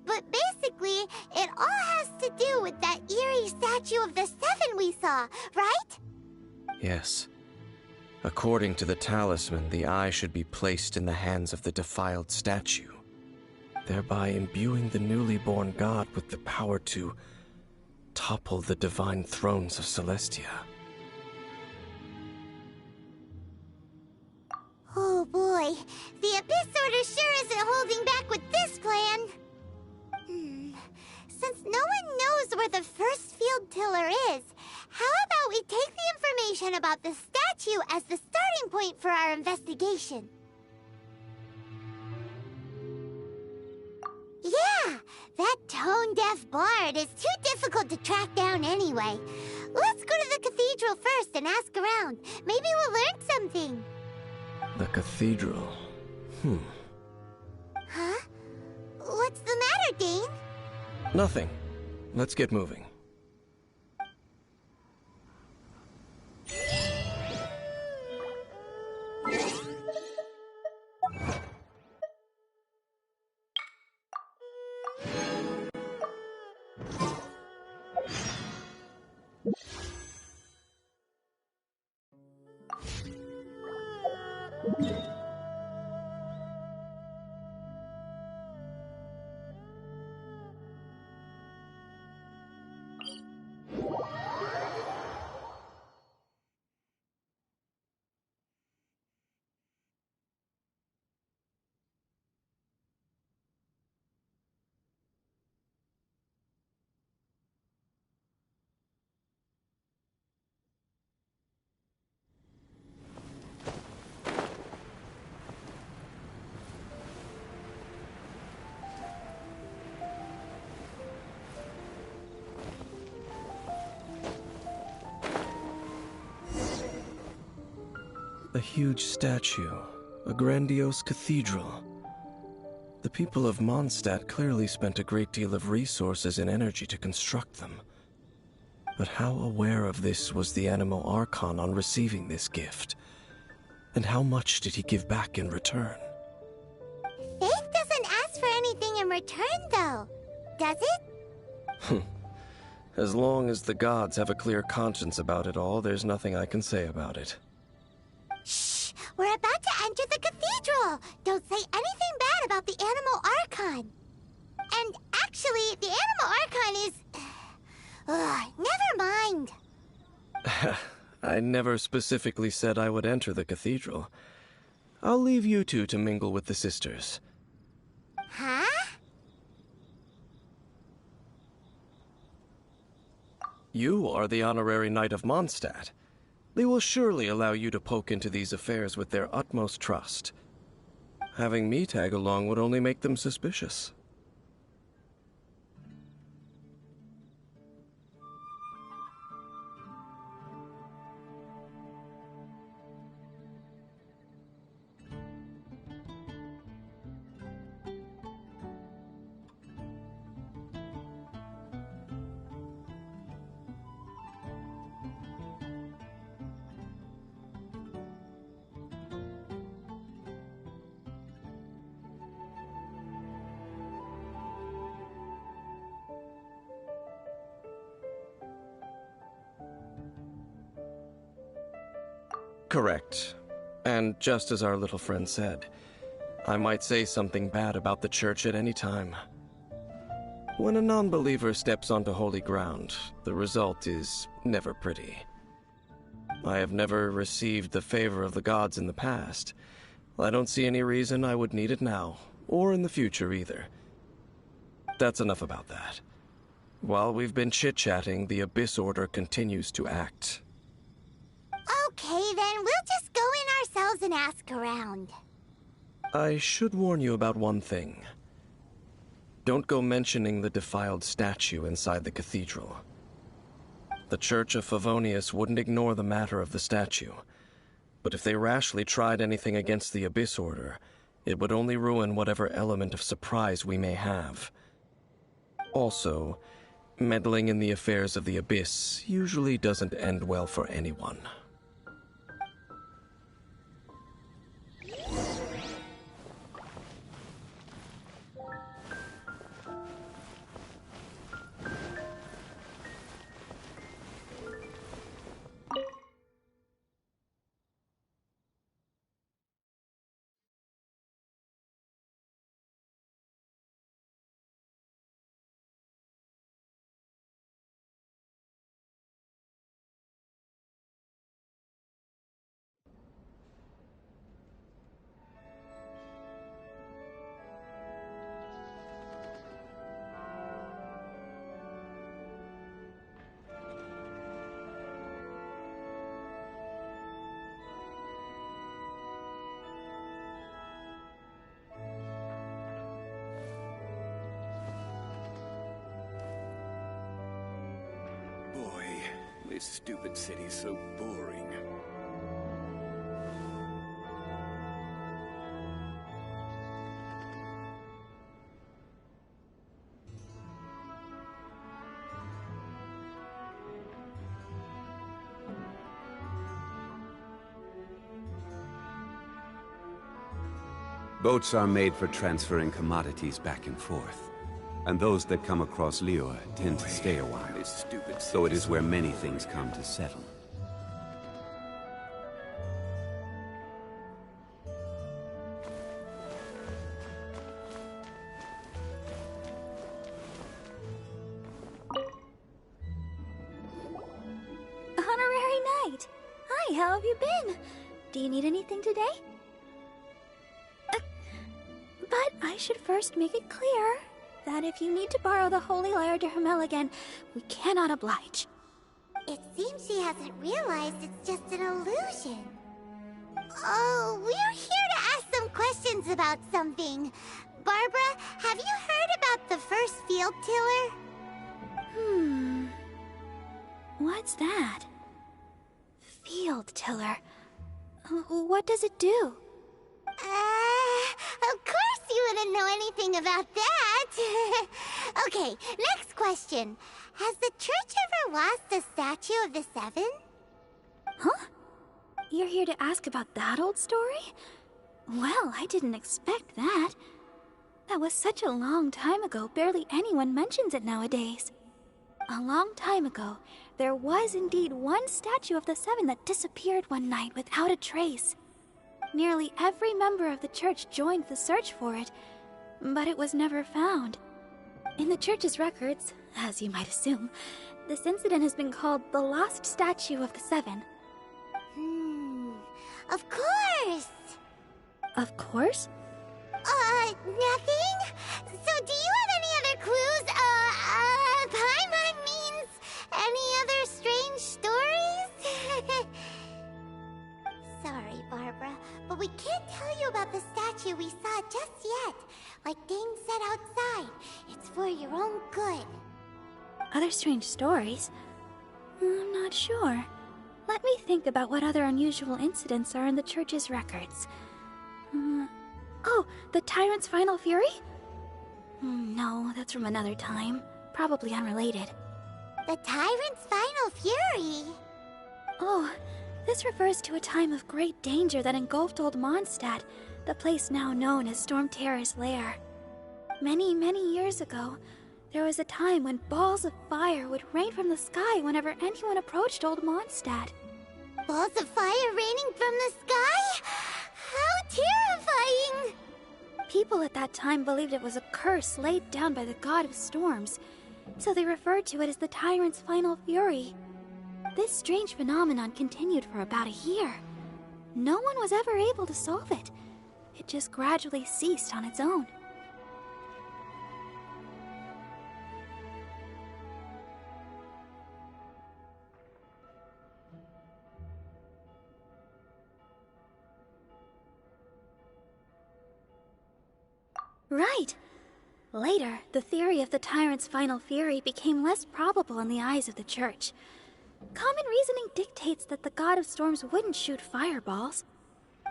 But basically, it all has to do with that eerie Statue of the Seven we saw, right? Yes. According to the talisman, the eye should be placed in the hands of the defiled statue, thereby imbuing the newly born god with the power to topple the divine thrones of Celestia. Oh boy, the Abyss Order sure isn't holding back with this plan. Since no one knows where the first field tiller is, how about we take the information about the statue as the starting point for our investigation? Yeah, that tone-deaf bard is too difficult to track down anyway. Let's go to the cathedral first and ask around. Maybe we'll learn something. The cathedral. Huh? What's the matter, Dane? Nothing. Let's get moving. A huge statue, a grandiose cathedral. The people of Mondstadt clearly spent a great deal of resources and energy to construct them. But how aware of this was the Animo Archon on receiving this gift? And how much did he give back in return? Faith doesn't ask for anything in return, though, does it? As long as the gods have a clear conscience about it all, there's nothing I can say about it. Shh! We're about to enter the cathedral! Don't say anything bad about the Animo Archon! And actually, the Animo Archon is... never mind! I never specifically said I would enter the cathedral. I'll leave you two to mingle with the sisters. Huh? You are the honorary knight of Mondstadt. They will surely allow you to poke into these affairs with their utmost trust. Having me tag along would only make them suspicious. Correct. And just as our little friend said, I might say something bad about the church at any time. When a non-believer steps onto holy ground, the result is never pretty. I have never received the favor of the gods in the past. I don't see any reason I would need it now, or in the future either. That's enough about that. While we've been chit-chatting, the Abyss Order continues to act. Okay, then we'll just go in ourselves and ask around. I should warn you about one thing. Don't go mentioning the defiled statue inside the cathedral. The Church of Favonius wouldn't ignore the matter of the statue, but if they rashly tried anything against the Abyss Order, it would only ruin whatever element of surprise we may have. Also, meddling in the affairs of the Abyss usually doesn't end well for anyone. This stupid city's so boring. Boats are made for transferring commodities back and forth. And those that come across Lior tend to stay a while, so it is where many things come to settle. Honorary Knight! Hi, how have you been? Do you need anything today? But I should first make it clear that if you need to borrow the Holy Lyre to Hermel again, we cannot oblige. It seems she hasn't realized it's just an illusion. Oh, we're here to ask some questions about something. Barbara, have you heard about the first field tiller? What's that? Field tiller. What does it do? Of course you wouldn't know anything about that. Okay, next question. Has the church ever lost a statue of the Seven? Huh? You're here to ask about that old story? Well, I didn't expect that. That was such a long time ago, barely anyone mentions it nowadays. A long time ago, there was indeed one statue of the Seven that disappeared one night without a trace. Nearly every member of the church joined the search for it, but it was never found. In the church's records, as you might assume, this incident has been called the Lost Statue of the Seven. Of course! Of course? Nothing? So do you have any other clues? Paimon means any other strange stories? tell you about the statue we saw just yet. Like Dane said outside, it's for your own good. Other strange stories? I'm not sure. Let me think about what other unusual incidents are in the church's records. Oh, the Tyrant's Final Fury? No, that's from another time. Probably unrelated. The Tyrant's Final Fury? Oh, this refers to a time of great danger that engulfed Old Mondstadt, the place now known as Storm Terror's lair. Many, many years ago, there was a time when balls of fire would rain from the sky whenever anyone approached Old Mondstadt. Balls of fire raining from the sky? How terrifying! People at that time believed it was a curse laid down by the god of storms, so they referred to it as the Tyrant's Final Fury. This strange phenomenon continued for about a year. No one was ever able to solve it. It just gradually ceased on its own. Right! Later, the theory of the Tyrant's Final Fury became less probable in the eyes of the Church. Common reasoning dictates that the god of storms wouldn't shoot fireballs.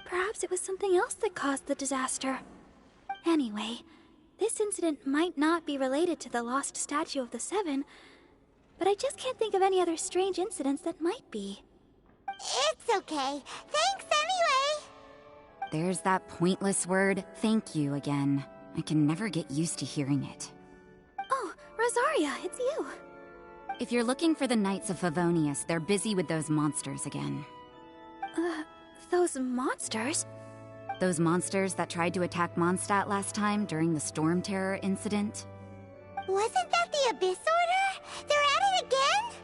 Perhaps it was something else that caused the disaster. Anyway, this incident might not be related to the lost statue of the Seven, but I just can't think of any other strange incidents that might be. It's okay. Thanks anyway! There's that pointless word, thank you, again. I can never get used to hearing it. Oh, Rosaria, it's you. If you're looking for the Knights of Favonius, they're busy with those monsters again. Those monsters? Those monsters that tried to attack Mondstadt last time during the Storm Terror incident? Wasn't that the Abyss Order? They're at it again?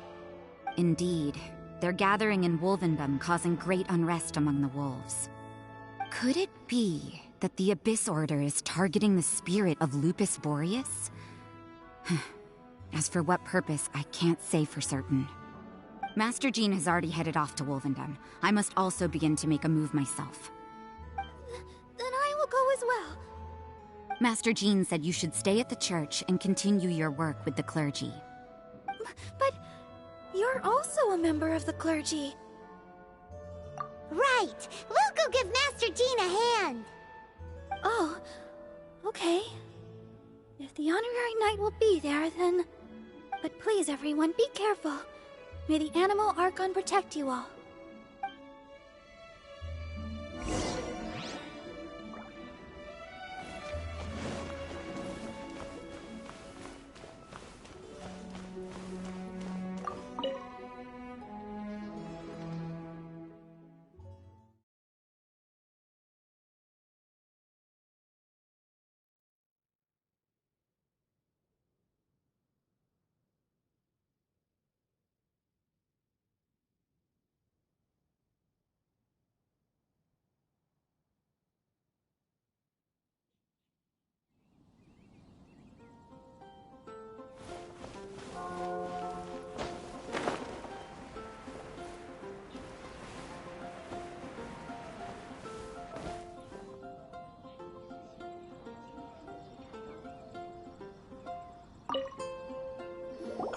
Indeed. They're gathering in Wolvendom, causing great unrest among the wolves. Could it be that the Abyss Order is targeting the spirit of Lupus Boreas? As for what purpose, I can't say for certain. Master Jean has already headed off to Wolvendom. I must also begin to make a move myself. Then I will go as well. Master Jean said you should stay at the church and continue your work with the clergy. But you're also a member of the clergy. Right! We'll go give Master Jean a hand! Oh, okay. If the Honorary Knight will be there, then... But please, everyone, be careful. May the Animal Archon protect you all.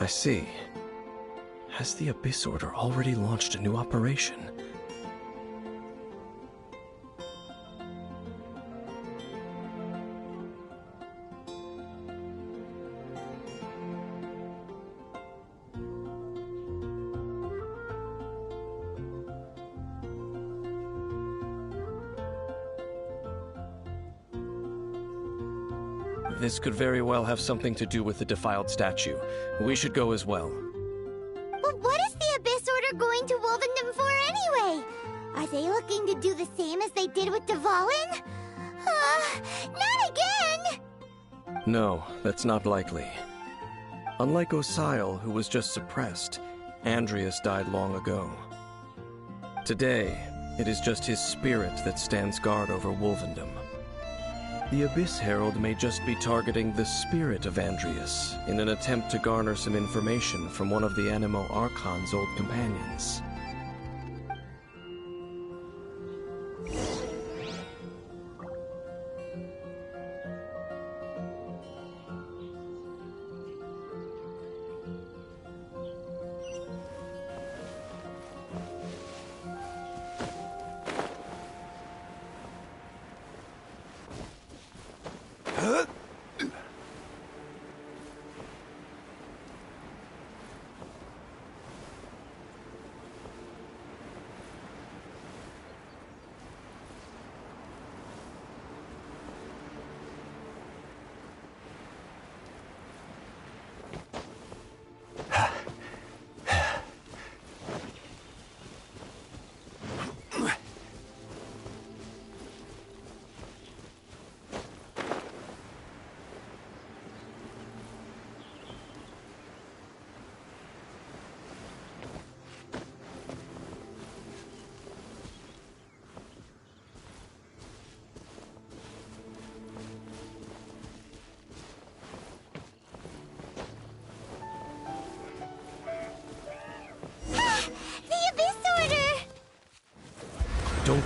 I see. Has the Abyss Order already launched a new operation? This could very well have something to do with the defiled statue. We should go as well. But what is the Abyss Order going to Wolvendom for anyway? Are they looking to do the same as they did with Dvalin? Not again! No, that's not likely. Unlike Osile, who was just suppressed, Andreas died long ago. Today, it is just his spirit that stands guard over Wolvendom. The Abyss Herald may just be targeting the spirit of Andreas in an attempt to garner some information from one of the Animo Archon's old companions.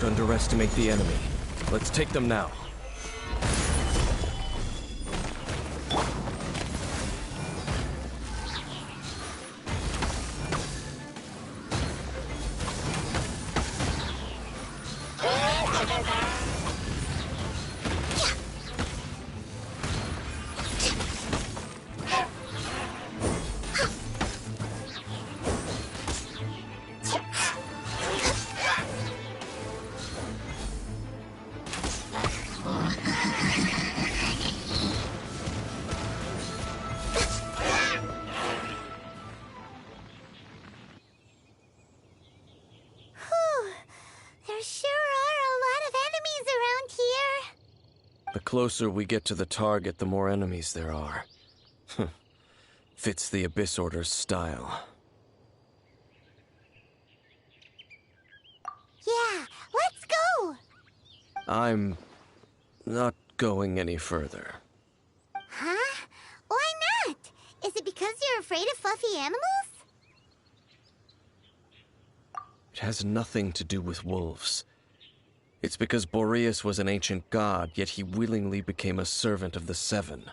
Don't underestimate the enemy. Let's take them now. The closer we get to the target, the more enemies there are. Fits the Abyss Order's style. Yeah, let's go! I'm not going any further. Huh? Why not? Is it because you're afraid of fluffy animals? It has nothing to do with wolves. It's because Boreas was an ancient god, yet he willingly became a servant of the Seven.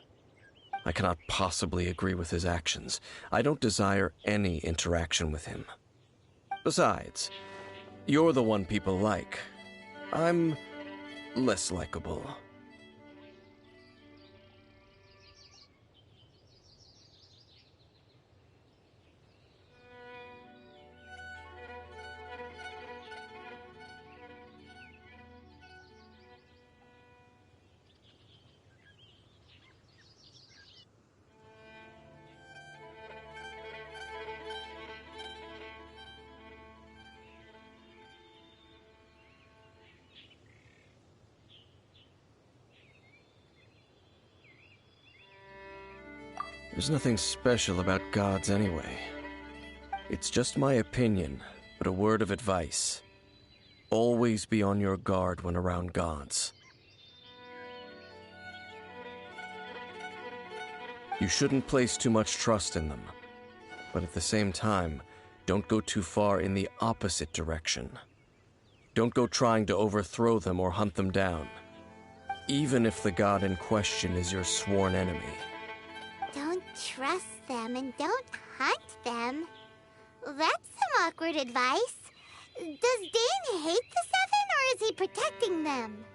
I cannot possibly agree with his actions. I don't desire any interaction with him. Besides, you're the one people like. I'm less likable. There's nothing special about gods anyway. It's just my opinion, but a word of advice. Always be on your guard when around gods. You shouldn't place too much trust in them, but at the same time, don't go too far in the opposite direction. Don't go trying to overthrow them or hunt them down, even if the god in question is your sworn enemy. Don't trust them and don't hunt them. That's some awkward advice. Does Dane hate the Seven, or is he protecting them?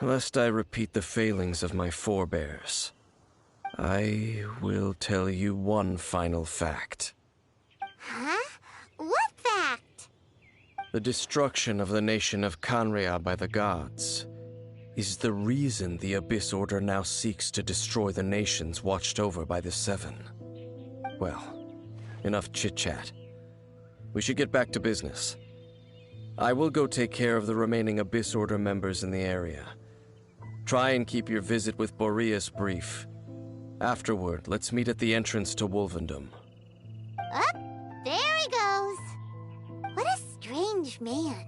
Lest I repeat the failings of my forebears, I will tell you one final fact. Huh? What fact? The destruction of the nation of Canria by the gods is the reason the Abyss Order now seeks to destroy the nations watched over by the Seven. Well, enough chit-chat. We should get back to business. I will go take care of the remaining Abyss Order members in the area. Try and keep your visit with Boreas brief. Afterward, let's meet at the entrance to Wolvendom. Up, there he goes. What a strange man.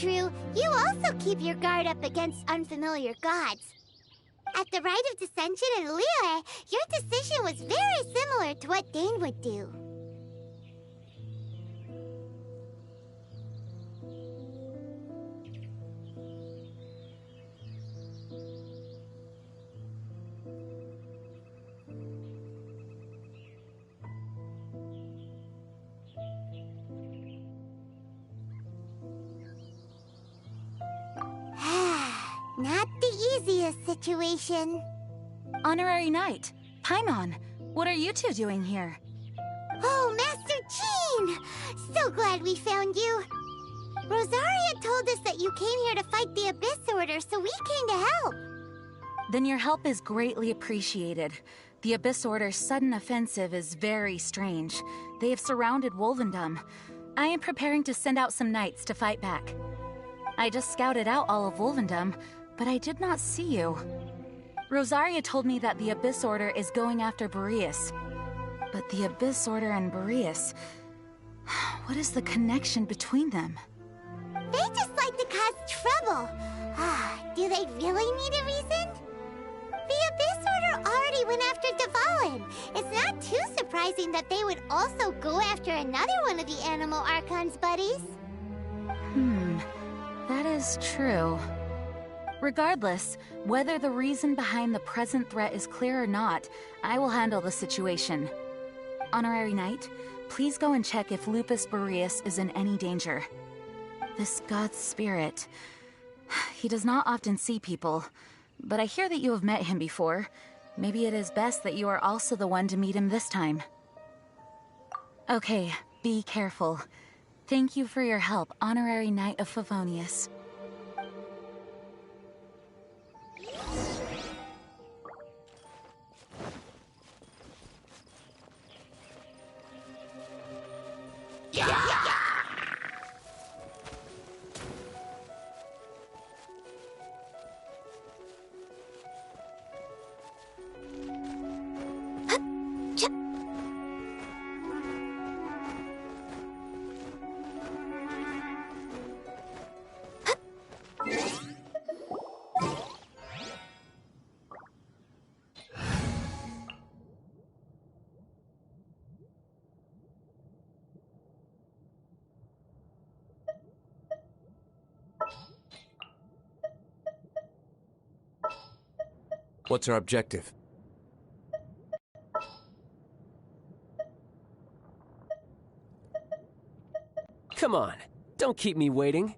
true, you also keep your guard up against unfamiliar gods. At the Rite of Dissension in Liyue, your decision was very similar to what Dane would do. Not the easiest situation. Honorary Knight, Paimon, what are you two doing here? Oh, Master Jean! So glad we found you. Rosaria told us that you came here to fight the Abyss Order, so we came to help. Then your help is greatly appreciated. The Abyss Order's sudden offensive is very strange. They have surrounded Wolvendom. I am preparing to send out some knights to fight back. I just scouted out all of Wolvendom, but I did not see you. Rosaria told me that the Abyss Order is going after Boreas. But the Abyss Order and Boreas... what is the connection between them? They just like to cause trouble. Do they really need a reason? The Abyss Order already went after Dvalin. It's not too surprising that they would also go after another one of the Animal Archon's buddies. That is true. Regardless, whether the reason behind the present threat is clear or not, I will handle the situation. Honorary Knight, please go and check if Lupus Boreas is in any danger. This god's spirit... he does not often see people, but I hear that you have met him before. Maybe it is best that you are also the one to meet him this time. Okay, be careful. Thank you for your help, Honorary Knight of Favonius. What's our objective? Come on, don't keep me waiting.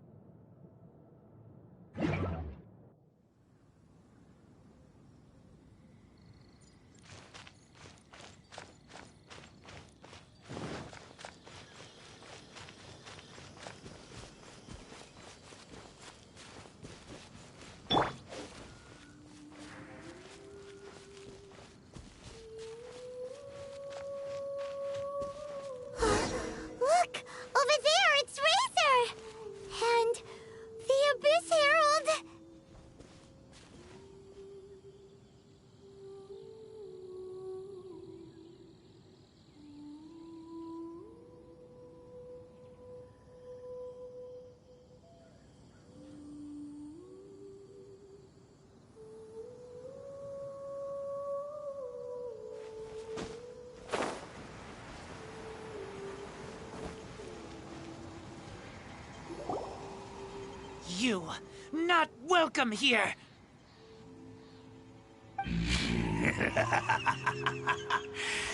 You, not welcome here!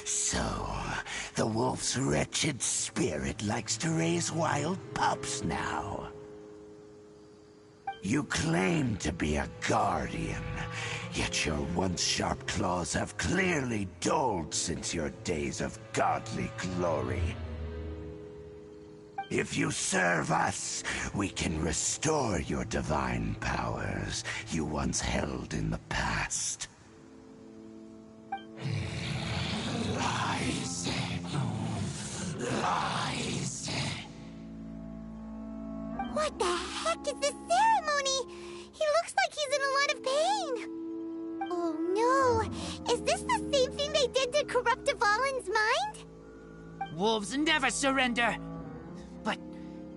So, the wolf's wretched spirit likes to raise wild pups now. You claim to be a guardian, yet your once sharp claws have clearly dulled since your days of godly glory. If you serve us, we can restore your divine powers you once held in the past. Lies. Lies. What the heck is this ceremony? He looks like he's in a lot of pain. Oh no, is this the same thing they did to corrupt Dvalin's mind? Wolves never surrender! But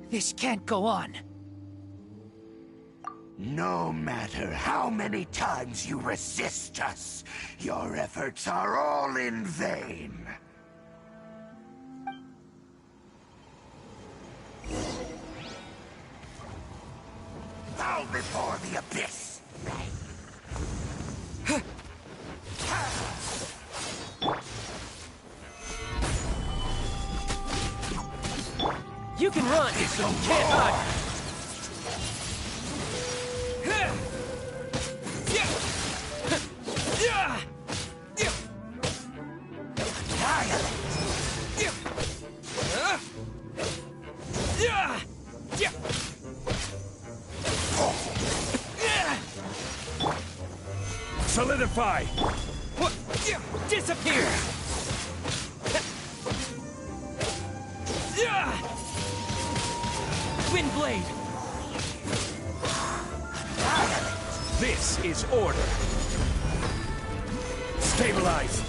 this can't go on. No matter how many times you resist us, your efforts are all in vain. Bow before the abyss! You can run, but you can't hide! Solidify! Disappear! Windblade! This is order. Stabilize.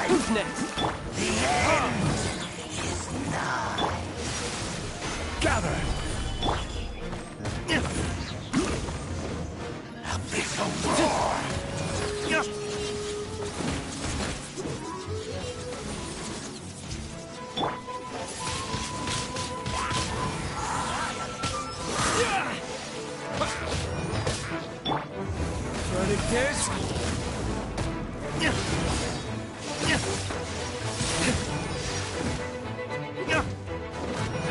Who's next? The end is nigh. Gather. Abyssal roar. Burning Tears.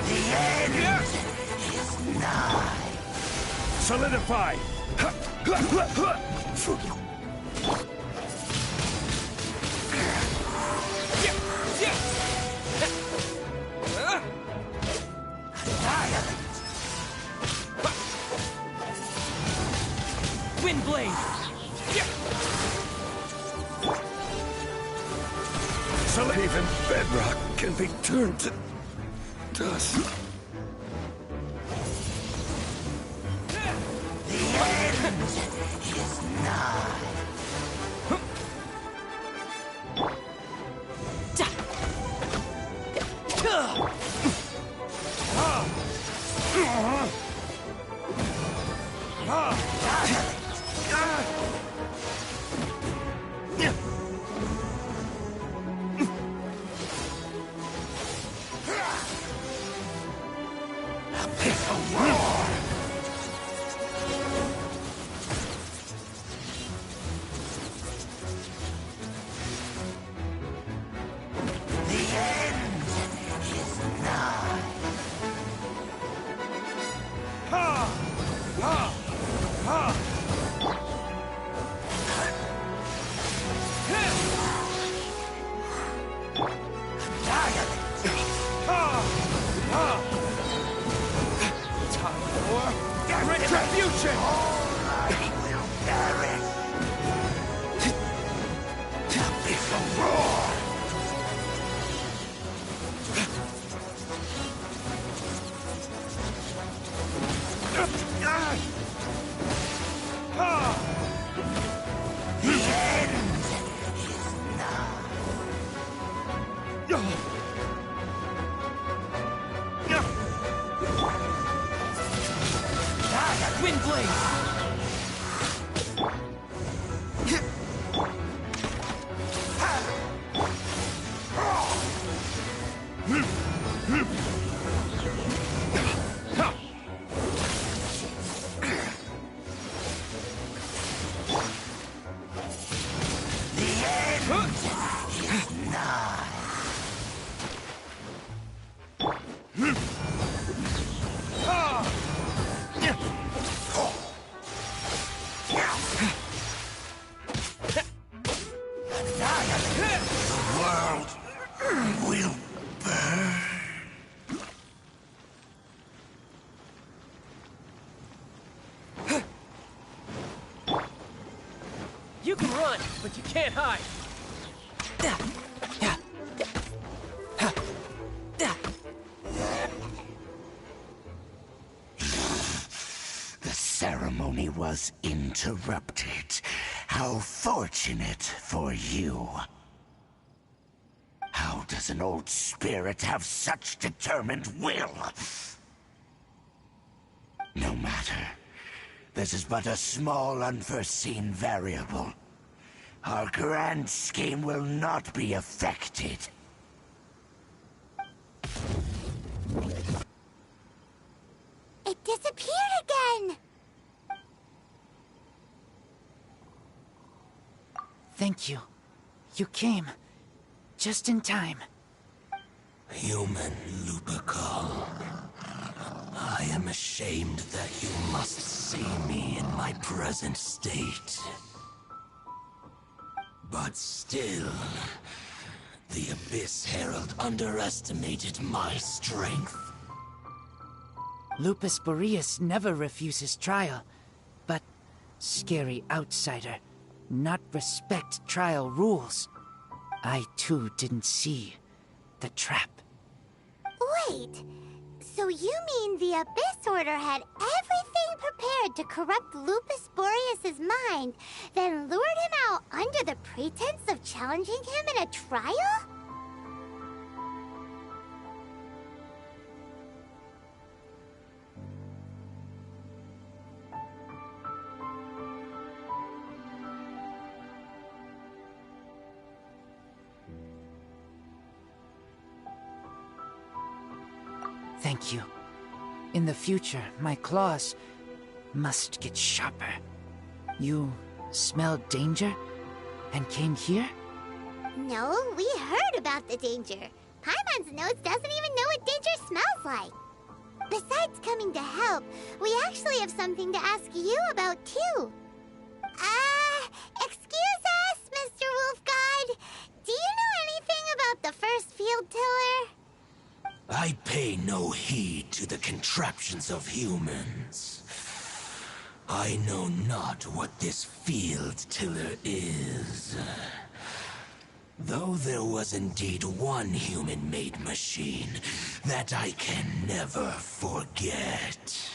The end is nigh. Solidify. Windblade! Even bedrock can be turned to dust. The end is nigh. Retribution! I will perish. Abyssal roar. The end is nigh. Windblade! You can run, but you can't hide. ceremony was interrupted. How fortunate for you. How does an old spirit have such determined will? No matter. This is but a small unforeseen variable. Our grand scheme will not be affected. It disappeared again! Thank you. You came. Just in time. Human Lupercal. I am ashamed that you must see me in my present state. But still, the Abyss Herald underestimated my strength. Lupus Boreas never refuses trial, but scary outsider, not respect trial rules. I too didn't see the trap. Wait, so you mean the Abyss Order had everything prepared to corrupt Lupus Boreas' mind, then lured him out under the pretense of challenging him in a trial? Thank you. In the future, my claws must get sharper. You smelled danger and came here? No, we heard about the danger. Paimon's nose doesn't even know what danger smells like. Besides coming to help, we actually have something to ask you about too. Excuse us, Mr. Wolf Guide. Do you know anything about the first field tiller? I pay no heed to the contraptions of humans. I know not what this field tiller is. Though there was indeed one human-made machine that I can never forget.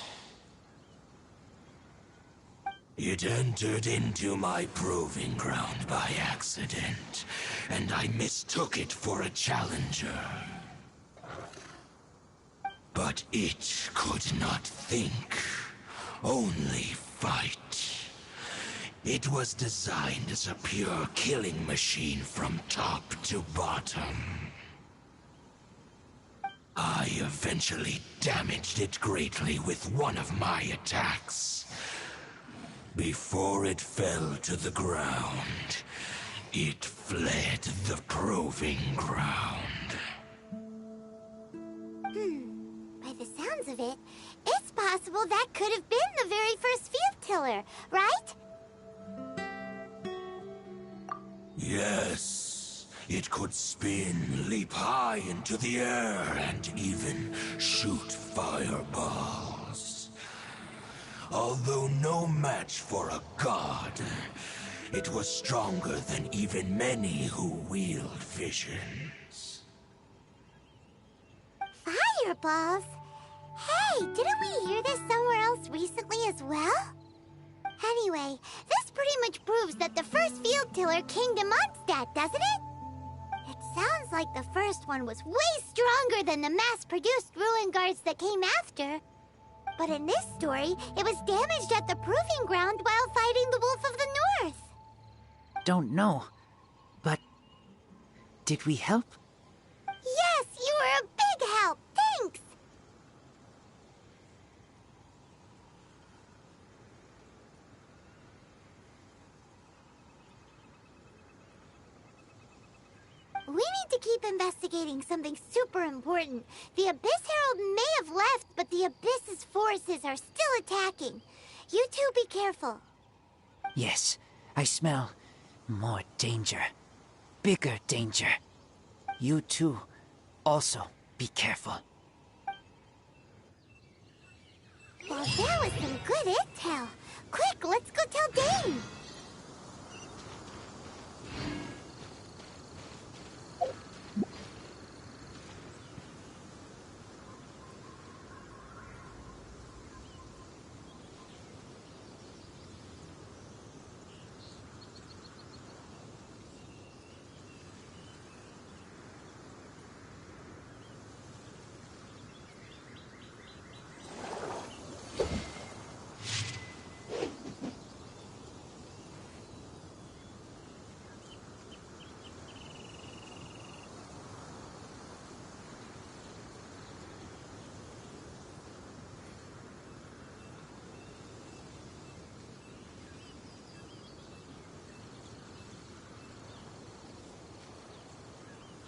It entered into my proving ground by accident, and I mistook it for a challenger. But it could not think, only fight. It was designed as a pure killing machine from top to bottom. I eventually damaged it greatly with one of my attacks. Before it fell to the ground, it fled the proving ground. By the sounds of it, it's possible that could have been the very first field tiller, right? Yes, it could spin, leap high into the air, and even shoot fireballs. Although no match for a god, it was stronger than even many who wield visions. Fireballs? Hey, didn't we hear this somewhere else recently as well? Anyway, this pretty much proves that the first field tiller came to Mondstadt, doesn't it? It sounds like the first one was way stronger than the mass-produced ruin guards that came after. But in this story, it was damaged at the proving ground while fighting the Wolf of the North. Don't know, but did we help? Yes, you were a big help. Thanks. We need to keep investigating something super important. The Abyss Herald may have left, but the Abyss's forces are still attacking. You two be careful. Yes, I smell more danger. Bigger danger. You too, also be careful. Well, that was some good intel. Quick, let's go tell Dane.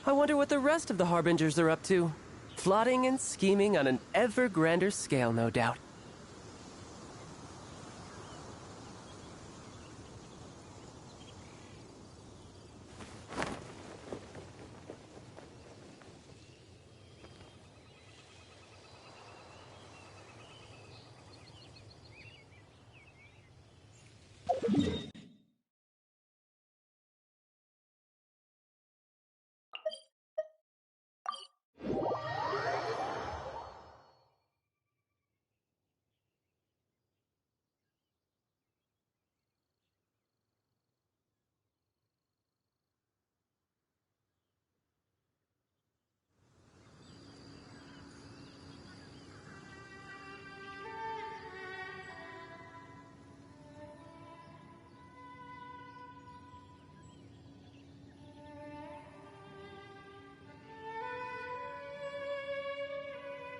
I wonder what the rest of the Harbingers are up to. Plotting and scheming on an ever grander scale, no doubt.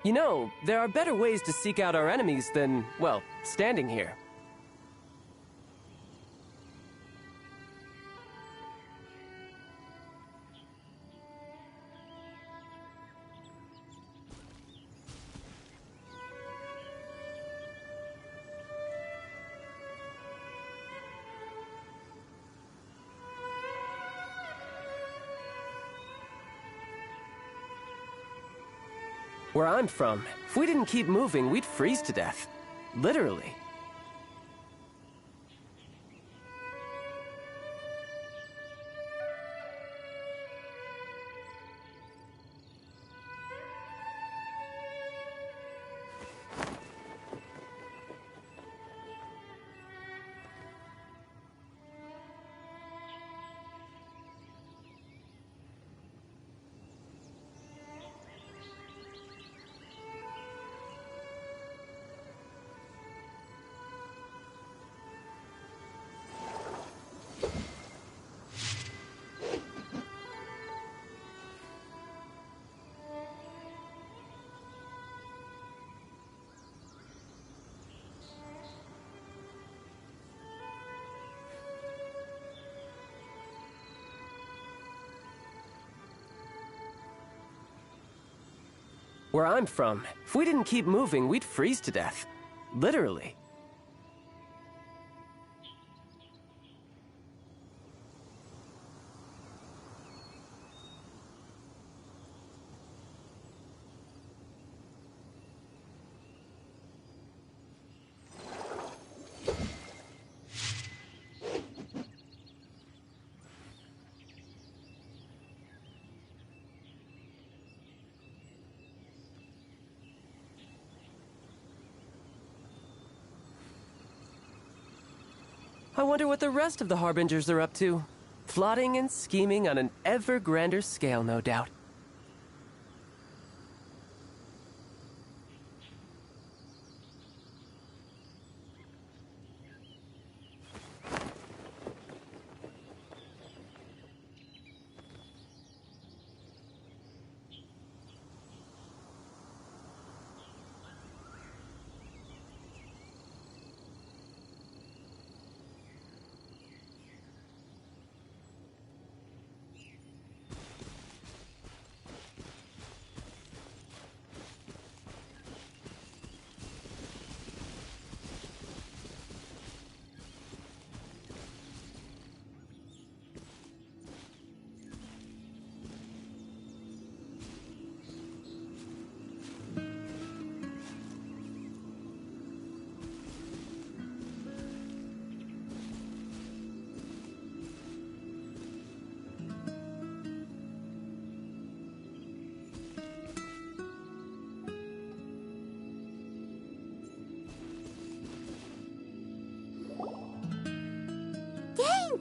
You know, there are better ways to seek out our enemies than, well, standing here. Where I'm from, if we didn't keep moving, we'd freeze to death. Literally. Where I'm from, if we didn't keep moving, we'd freeze to death. Literally. I wonder what the rest of the Harbingers are up to. Plotting and scheming on an ever grander scale, no doubt.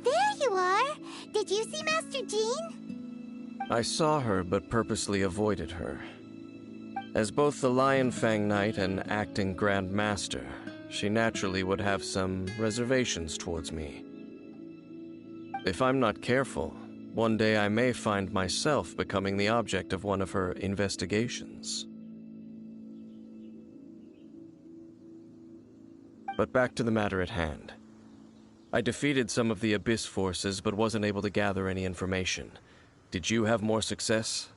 There you are! Did you see Master Jean? I saw her, but purposely avoided her. As both the Lion Fang Knight and acting Grand Master, she naturally would have some reservations towards me. If I'm not careful, one day I may find myself becoming the object of one of her investigations. But back to the matter at hand. I defeated some of the Abyss forces, but wasn't able to gather any information. Did you have more success?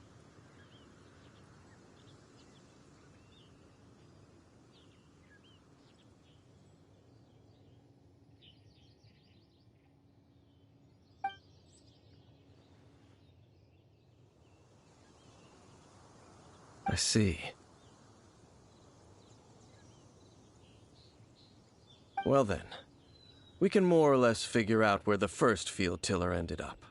I see. Well then, we can more or less figure out where the first field tiller ended up.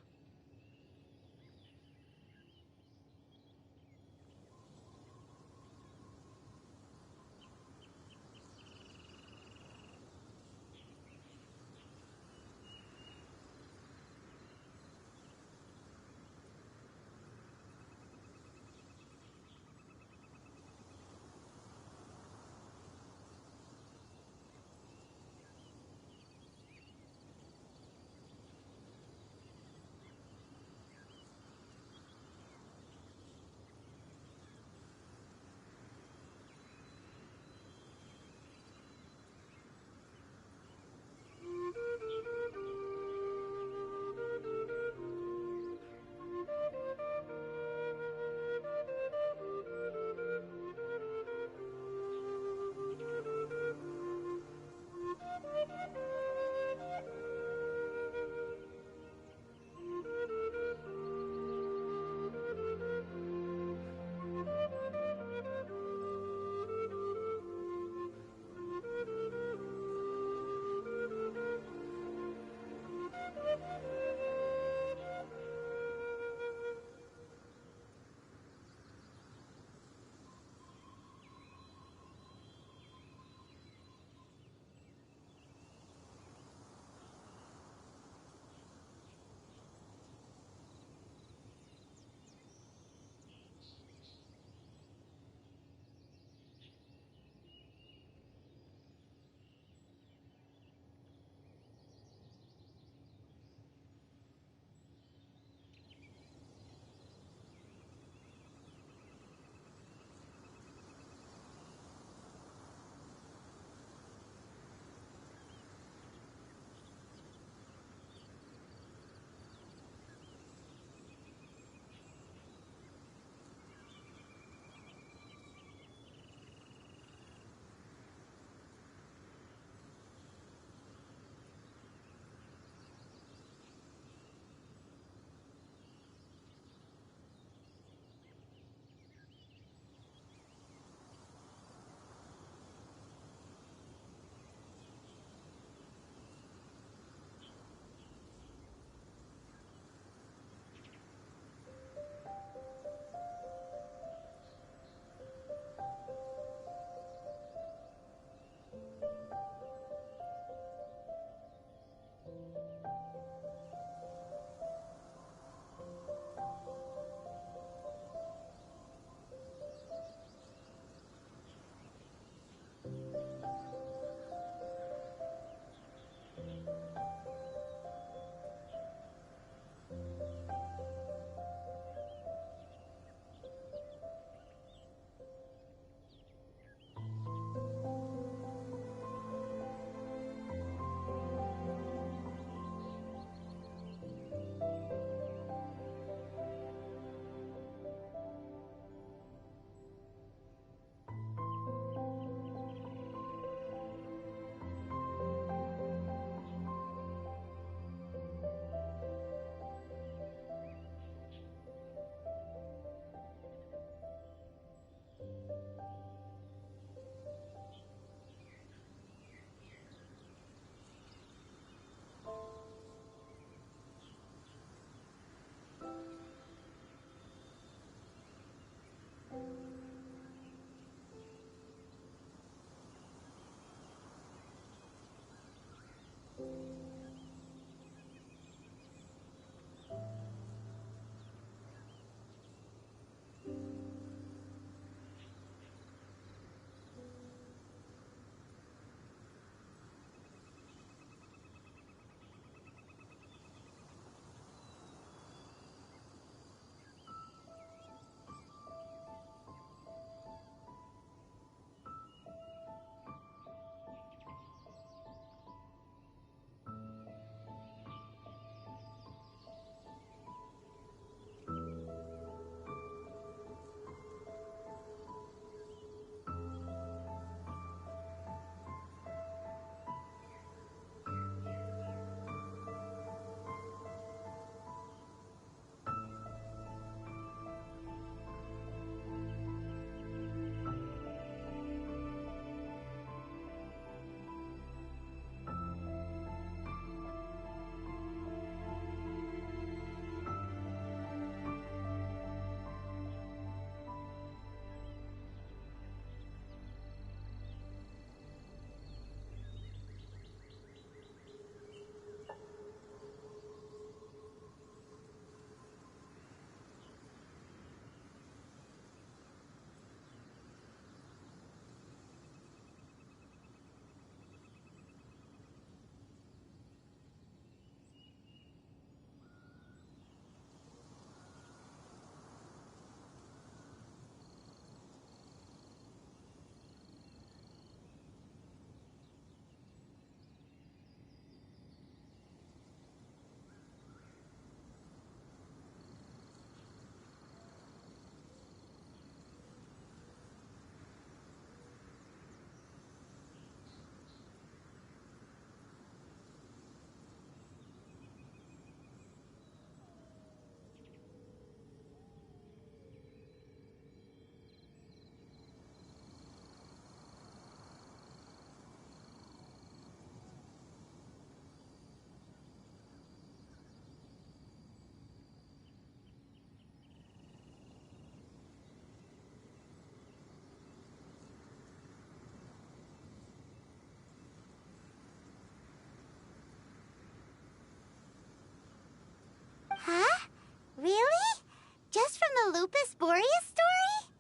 Lupus Boreas story?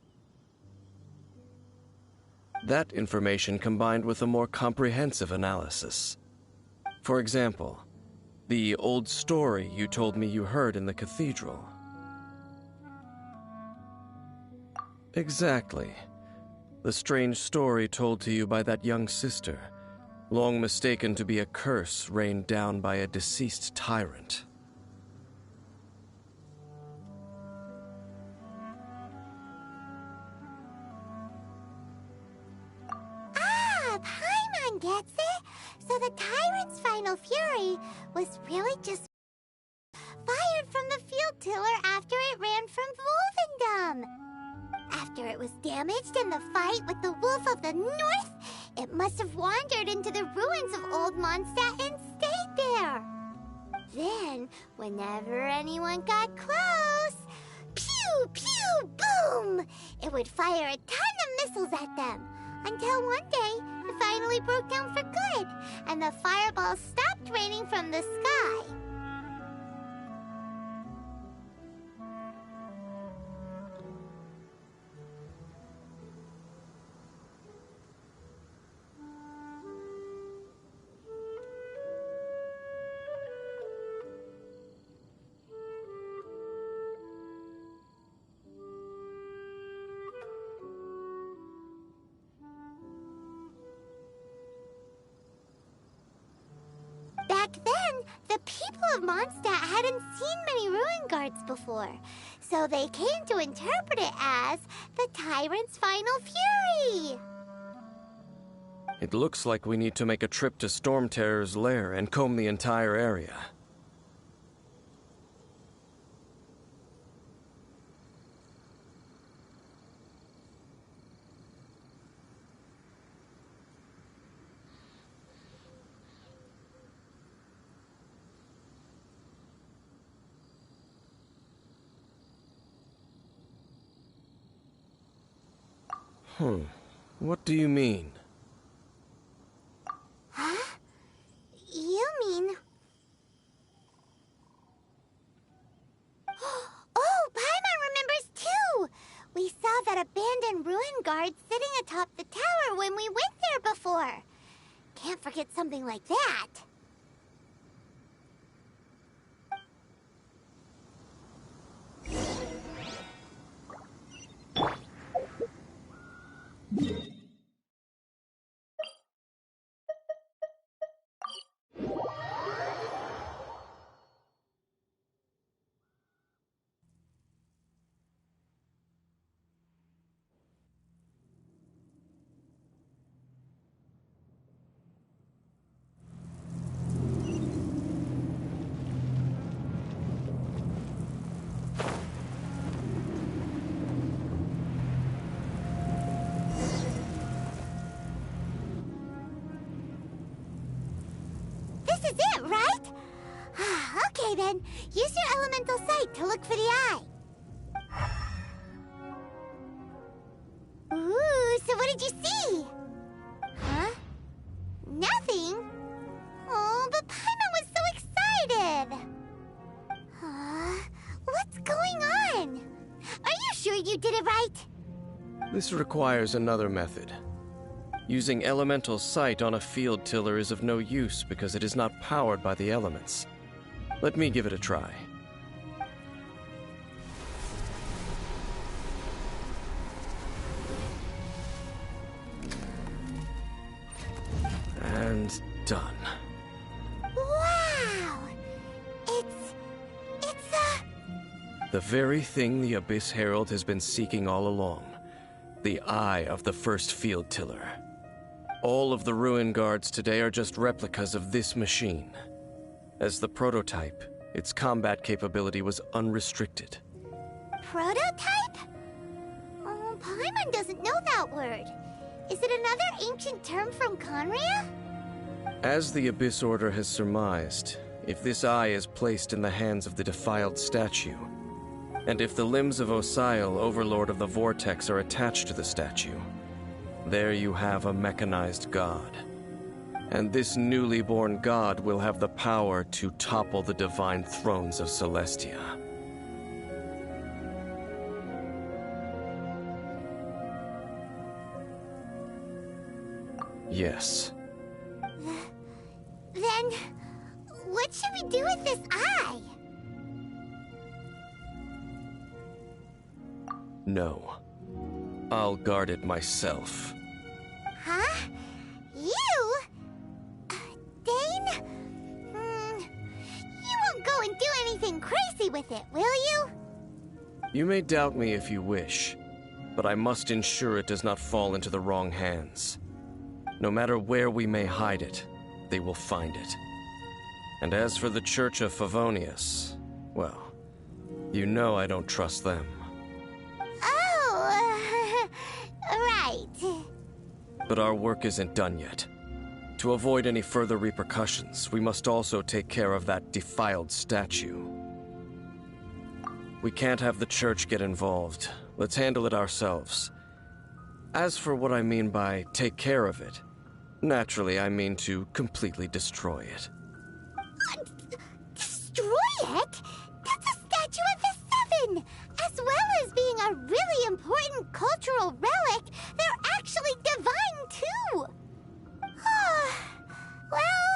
That information combined with a more comprehensive analysis. For example, the old story you told me you heard in the cathedral. Exactly. The strange story told to you by that young sister, long mistaken to be a curse rained down by a deceased tyrant. Ah, Paimon gets it! So the tyrant's final fury was really just fired from the field tiller after it ran from Wolvendom. After it was damaged in the fight with the Wolf of the North, it must have wandered into the ruins of Old Mondstadt and stayed there. Then, whenever anyone got close, pew, pew, boom! It would fire a ton of missiles at them, until one day it finally broke down for good, and the fireballs stopped raining from the sky. Back then, the people of Mondstadt hadn't seen many ruin guards before, so they came to interpret it as the tyrant's final fury. It looks like we need to make a trip to Storm Terror's lair and comb the entire area. What do you mean? Huh? You mean... Oh, Paimon remembers too! We saw that abandoned ruin guard sitting atop the tower when we went there before. Can't forget something like that. This is it, right? Okay then, use your elemental sight to look for the eye. Ooh, so what did you see? Huh? Nothing? Oh, but Paimon was so excited! What's going on? Are you sure you did it right? This requires another method. Using elemental sight on a field tiller is of no use because it is not powered by the elements. Let me give it a try. And done. Wow! It's the very thing the Abyss Herald has been seeking all along. The eye of the first field tiller. All of the ruin guards today are just replicas of this machine. As the prototype, its combat capability was unrestricted. Prototype? Oh, Paimon doesn't know that word. Is it another ancient term from Conria? As the Abyss Order has surmised, if this eye is placed in the hands of the defiled statue, and if the limbs of Osial, Overlord of the Vortex, are attached to the statue, there you have a mechanized god. And this newly born god will have the power to topple the divine thrones of Celestia. Yes. Then, what should we do with this eye? No. I'll guard it myself. Huh? You? Dane? You won't go and do anything crazy with it, will you? You may doubt me if you wish, but I must ensure it does not fall into the wrong hands. No matter where we may hide it, they will find it. And as for the Church of Favonius, well, you know I don't trust them. Oh, right. But our work isn't done yet. To avoid any further repercussions, we must also take care of that defiled statue. We can't have the Church get involved. Let's handle it ourselves. As for what I mean by take care of it, naturally I mean to completely destroy it. Destroy it? That's a statue of the Seven! As well as being a really important cultural relic, they're actually divine too! Well,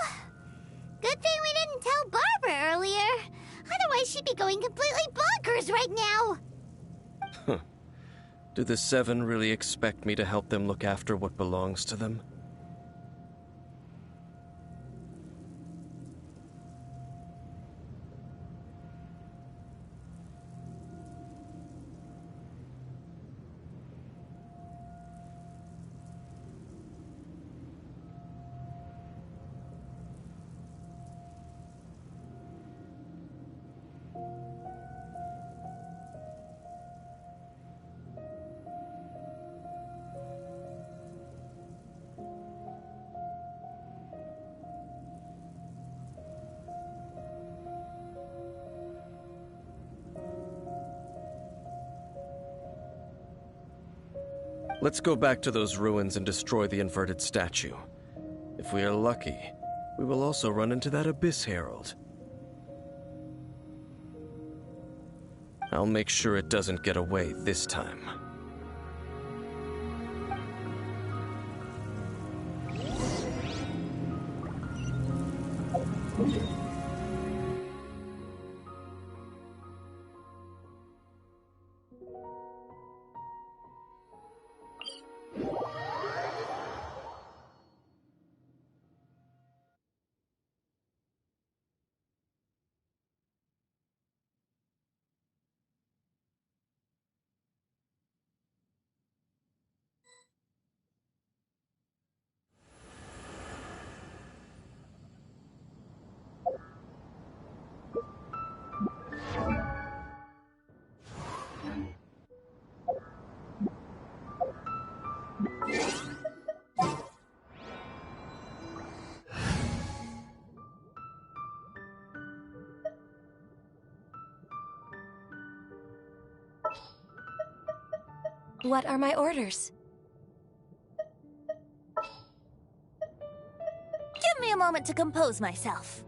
good thing we didn't tell Barbara earlier. Otherwise she'd be going completely bonkers right now! Huh. Do the Seven really expect me to help them look after what belongs to them? Let's go back to those ruins and destroy the inverted statue. If we are lucky, we will also run into that Abyss Herald. I'll make sure it doesn't get away this time. What are my orders? Give me a moment to compose myself.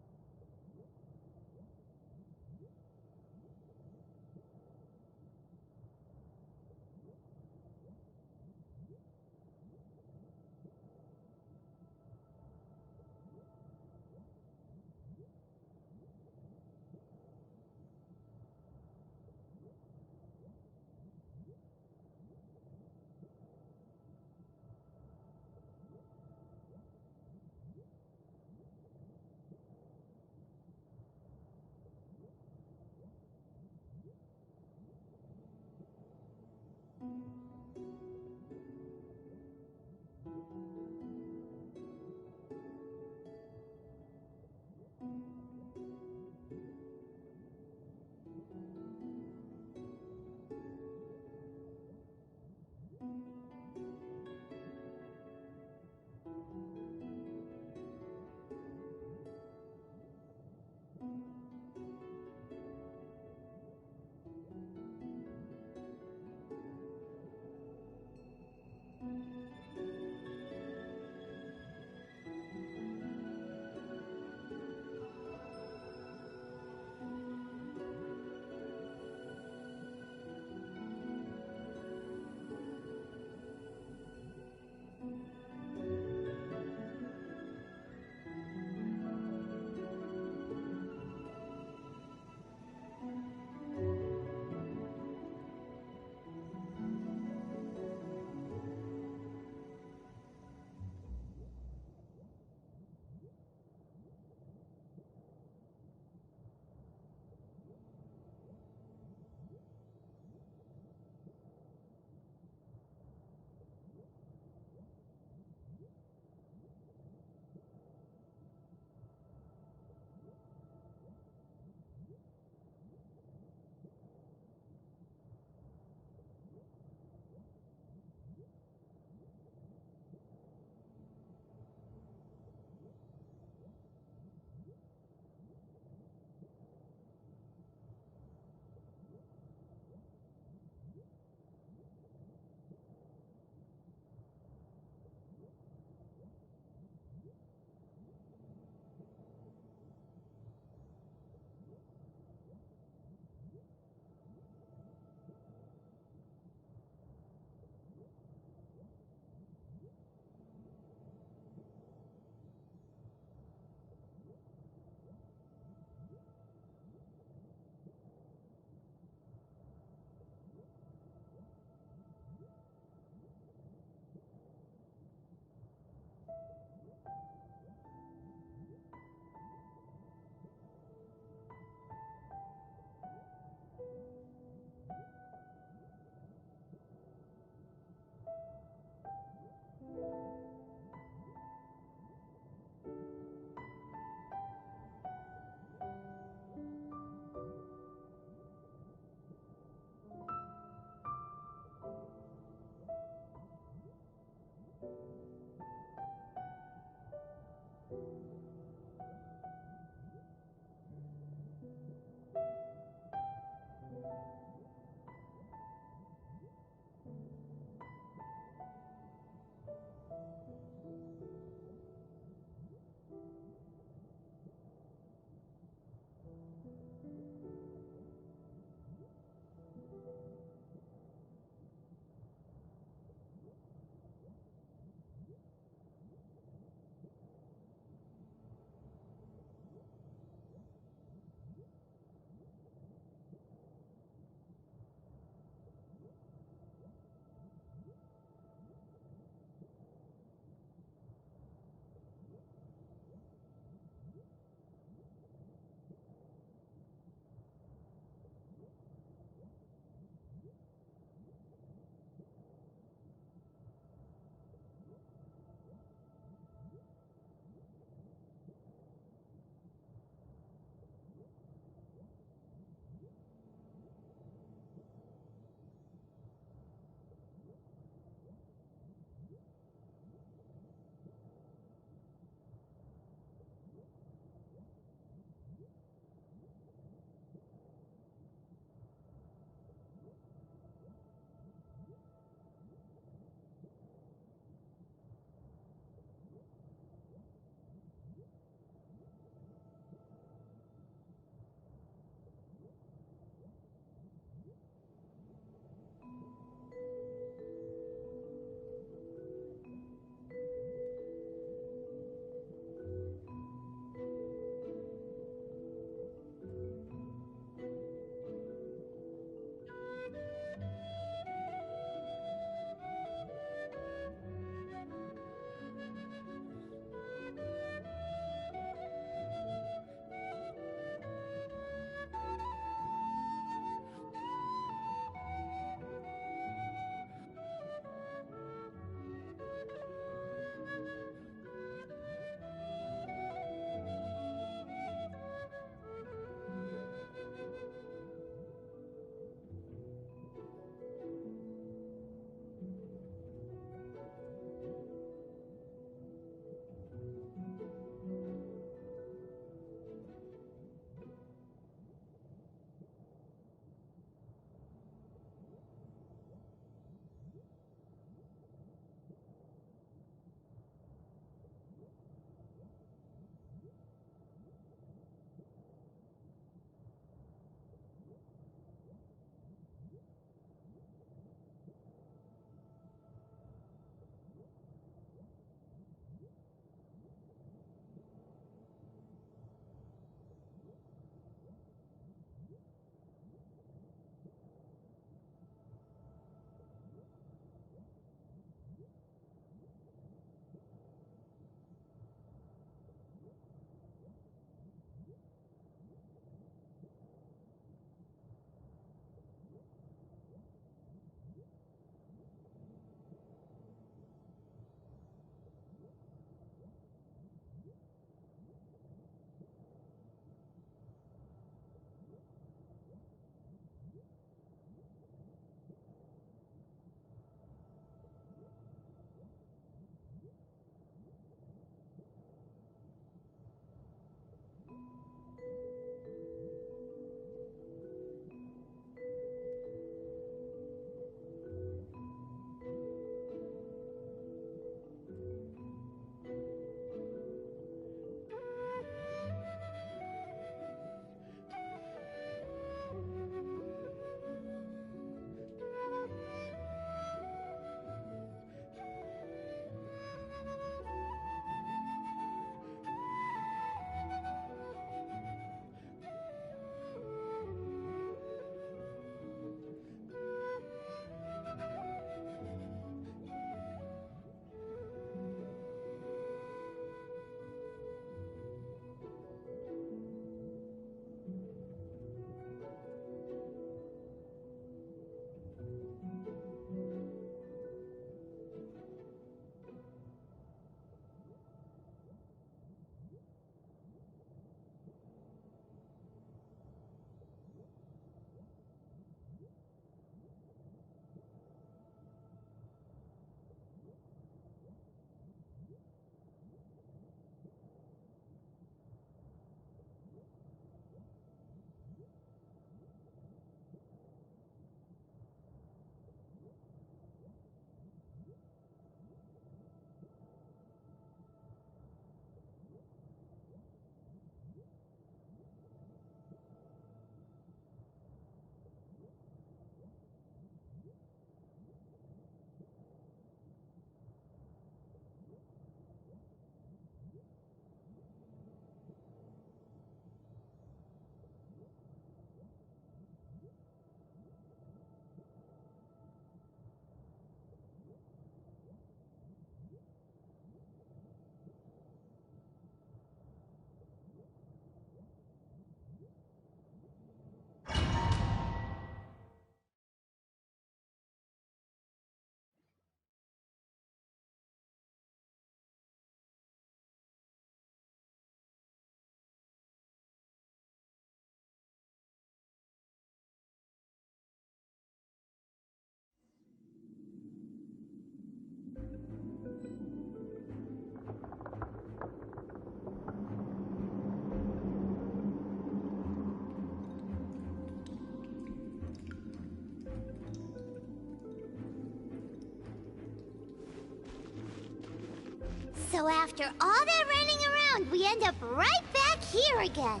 So after all that running around, we end up right back here again.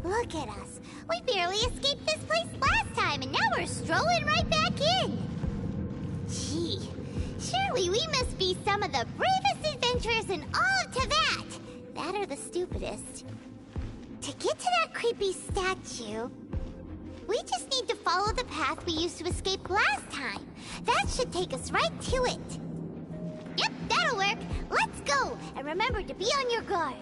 Look at us. We barely escaped this place last time, and now we're strolling right back in. Gee, surely we must be some of the bravest adventurers in all of Teyvat. That or the stupidest. To get to that creepy statue, we just need to follow the path we used to escape last time. That should take us right to it. Yep, that'll work. Let's go, and remember to be on your guard.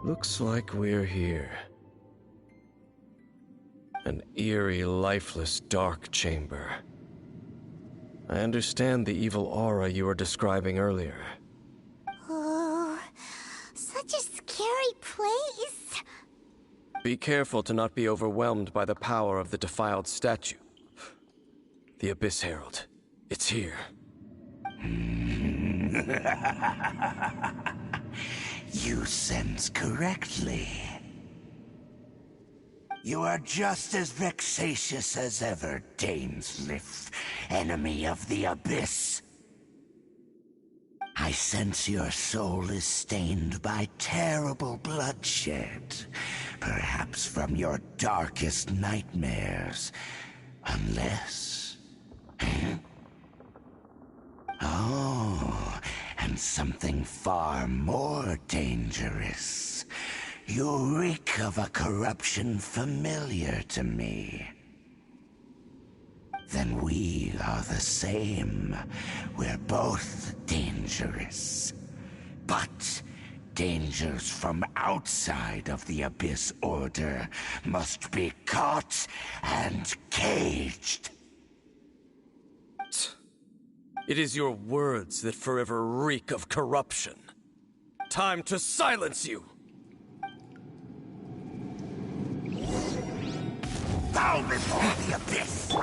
Looks like we're here. An eerie, lifeless, dark chamber. I understand the evil aura you were describing earlier. Oh, such a scary place. Be careful to not be overwhelmed by the power of the defiled statue. The Abyss Herald. It's here. You sense correctly. You are just as vexatious as ever, Dainslief, enemy of the Abyss. I sense your soul is stained by terrible bloodshed, perhaps from your darkest nightmares, unless... Oh, and something far more dangerous. You reek of a corruption familiar to me. Then we are the same. We're both dangerous. But dangers from outside of the Abyss Order must be caught and caged. It is your words that forever reek of corruption. Time to silence you! Bow before the Abyss!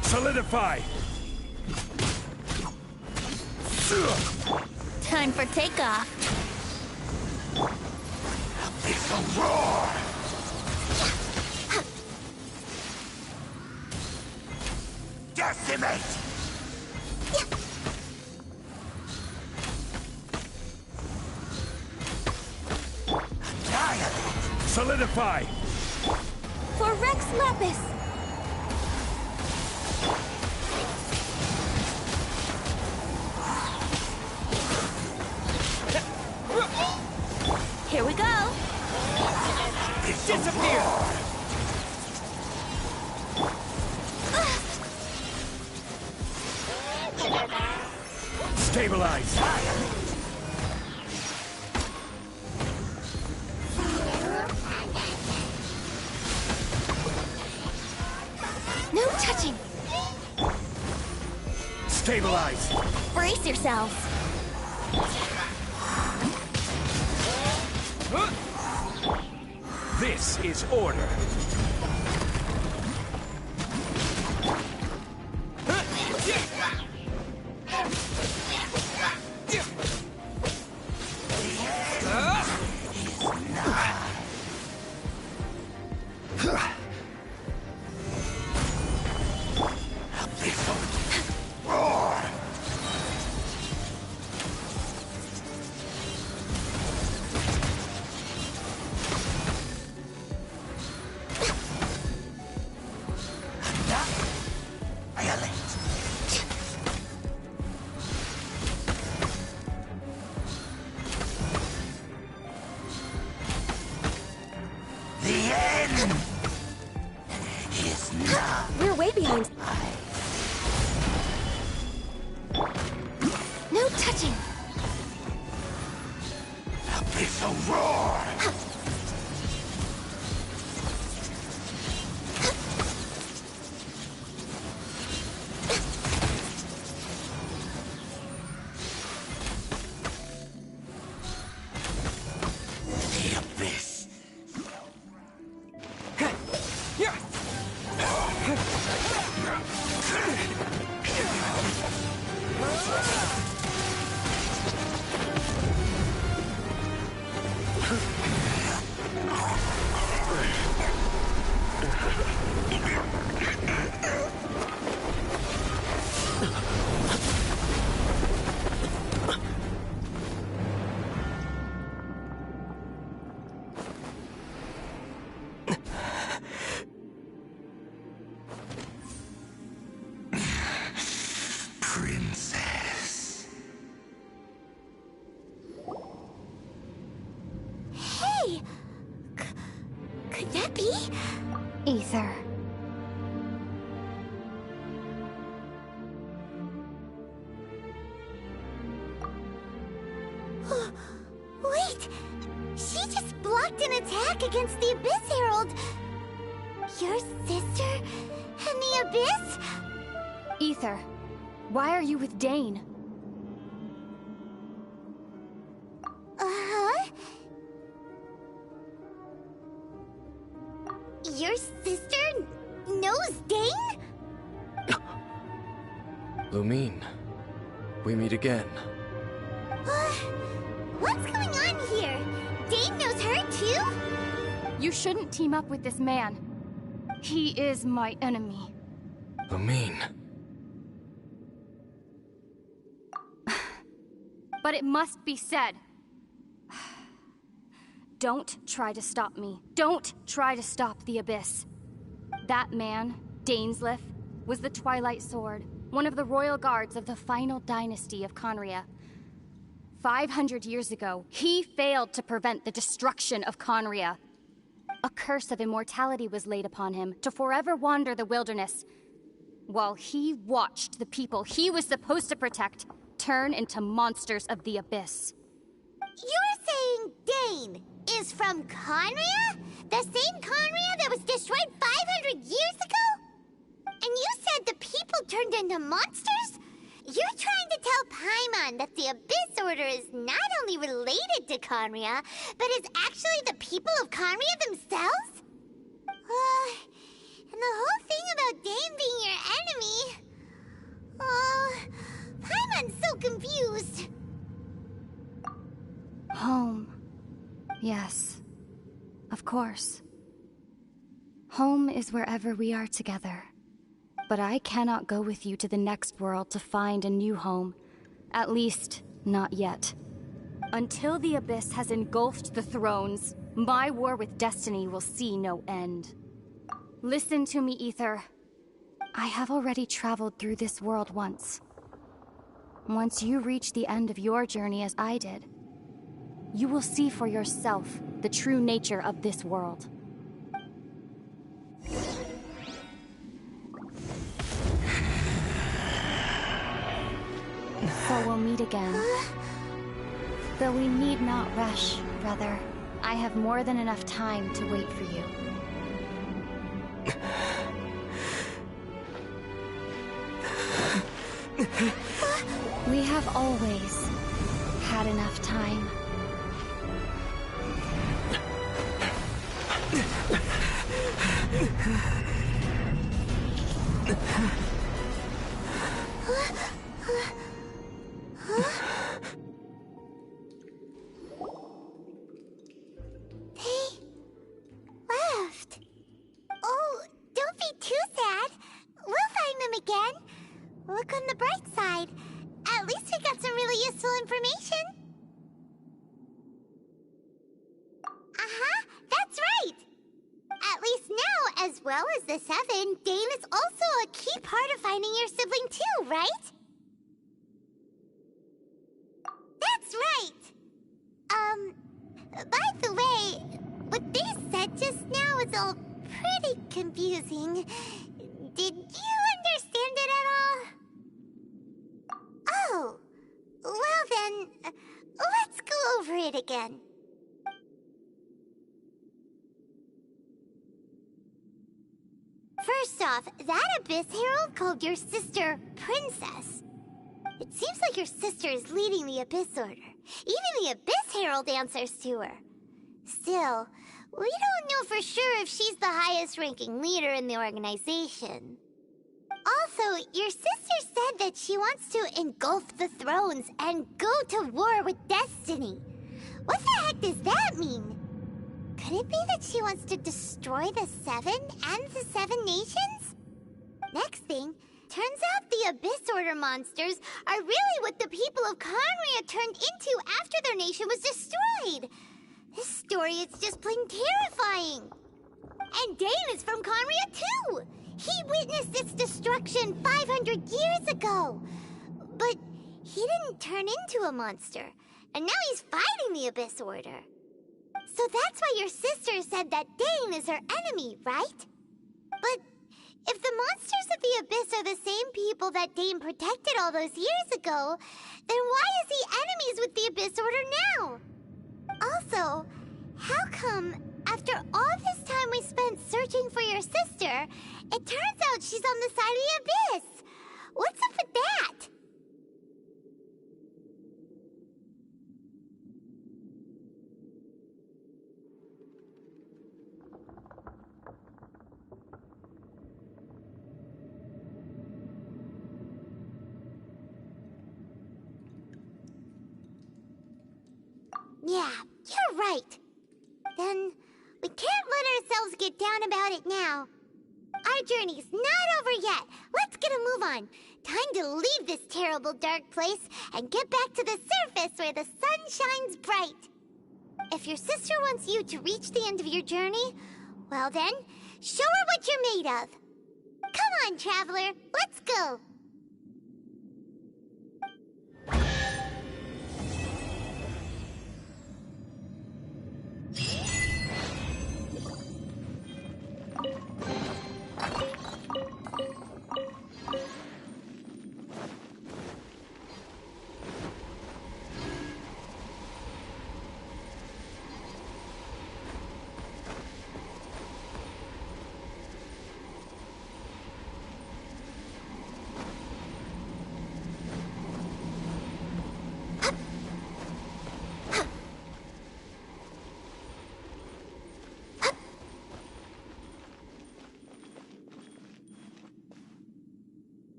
Solidify! Time for takeoff. Abyssal roar! Decimate! Annihilate! Solidify! For Rex Lapis! Here we go! Disappear! Stabilize! No touching! Stabilize! Brace yourselves! This is order. We're way behind. No touching! Abyssal roar! The abyss. Princess. Hey! Could that be? Ether. Wait! She just blocked an attack against the Abyss Herald! Your sister and the Abyss? Ether, why are you with Dane? Uh-huh? Your sister knows Dane? Lumine, we meet again. What's going on here? Dane knows her too? You shouldn't team up with this man. He is my enemy. Lumine. But it must be said. Don't try to stop me. Don't try to stop the Abyss. That man, Dainslief, was the Twilight Sword, one of the royal guards of the final dynasty of Conria. 500 years ago, he failed to prevent the destruction of Conria. A curse of immortality was laid upon him to forever wander the wilderness, while he watched the people he was supposed to protect turn into monsters of the Abyss. You're saying Dane is from Conria? The same Conria that was destroyed 500 years ago? And you said the people turned into monsters? You're trying to tell Paimon that the Abyss Order is not only related to Conria, but is actually the people of Conria themselves? And the whole thing about Dane being your enemy... Paimon's so confused. Home. Yes. Of course. Home is wherever we are together. But I cannot go with you to the next world to find a new home. At least, not yet. Until the Abyss has engulfed the thrones, my war with destiny will see no end. Listen to me, Ether. I have already traveled through this world once. Once you reach the end of your journey as I did, you will see for yourself the true nature of this world. So we'll meet again. Though we need not rush, brother. I have more than enough time to wait for you. We have always had enough time. Left. Oh, don't be too sad. We'll find them again. Look on the bright side. At least we got some really useful information. That's right. At least now, as well as the Seven, Dane is also a key part of finding your sibling too, right? That's right. By the way, what they said just now is all pretty confusing. Did you understand it at all? Oh, well then, let's go over it again. First off, that Abyss Herald called your sister Princess. It seems like your sister is leading the Abyss Order. Even the Abyss Herald answers to her. Still, we don't know for sure if she's the highest-ranking leader in the organization. Also, your sister said that she wants to engulf the thrones and go to war with Destiny. What the heck does that mean? Could it be that she wants to destroy the Seven and the Seven Nations? Next thing, turns out the Abyss Order monsters are really what the people of Conria turned into after their nation was destroyed. This story is just plain terrifying. And Dane is from Conria too. He witnessed its destruction 500 years ago. But he didn't turn into a monster. And now he's fighting the Abyss Order. So that's why your sister said that Dane is her enemy, right? But if the monsters of the Abyss are the same people that Dane protected all those years ago, then why is he enemies with the Abyss Order now? Also, how come, after all this time we spent searching for your sister, it turns out she's on the side of the Abyss? What's up with that? Yeah, you're right. Then, we can't let ourselves get down about it now. Our journey's not over yet. Let's get a move on. Time to leave this terrible dark place and get back to the surface where the sun shines bright. If your sister wants you to reach the end of your journey, well then, show her what you're made of. Come on, traveler, let's go.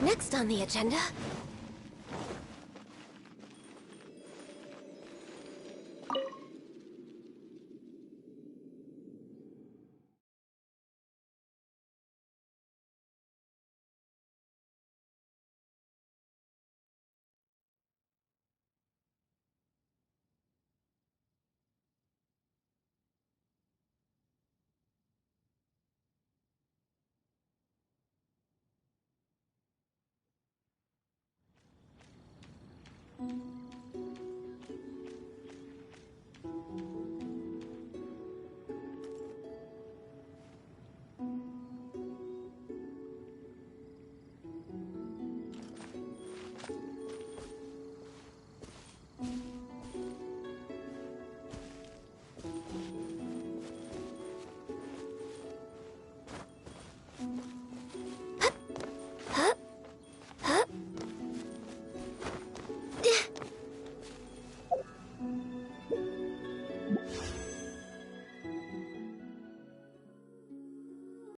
Next on the agenda,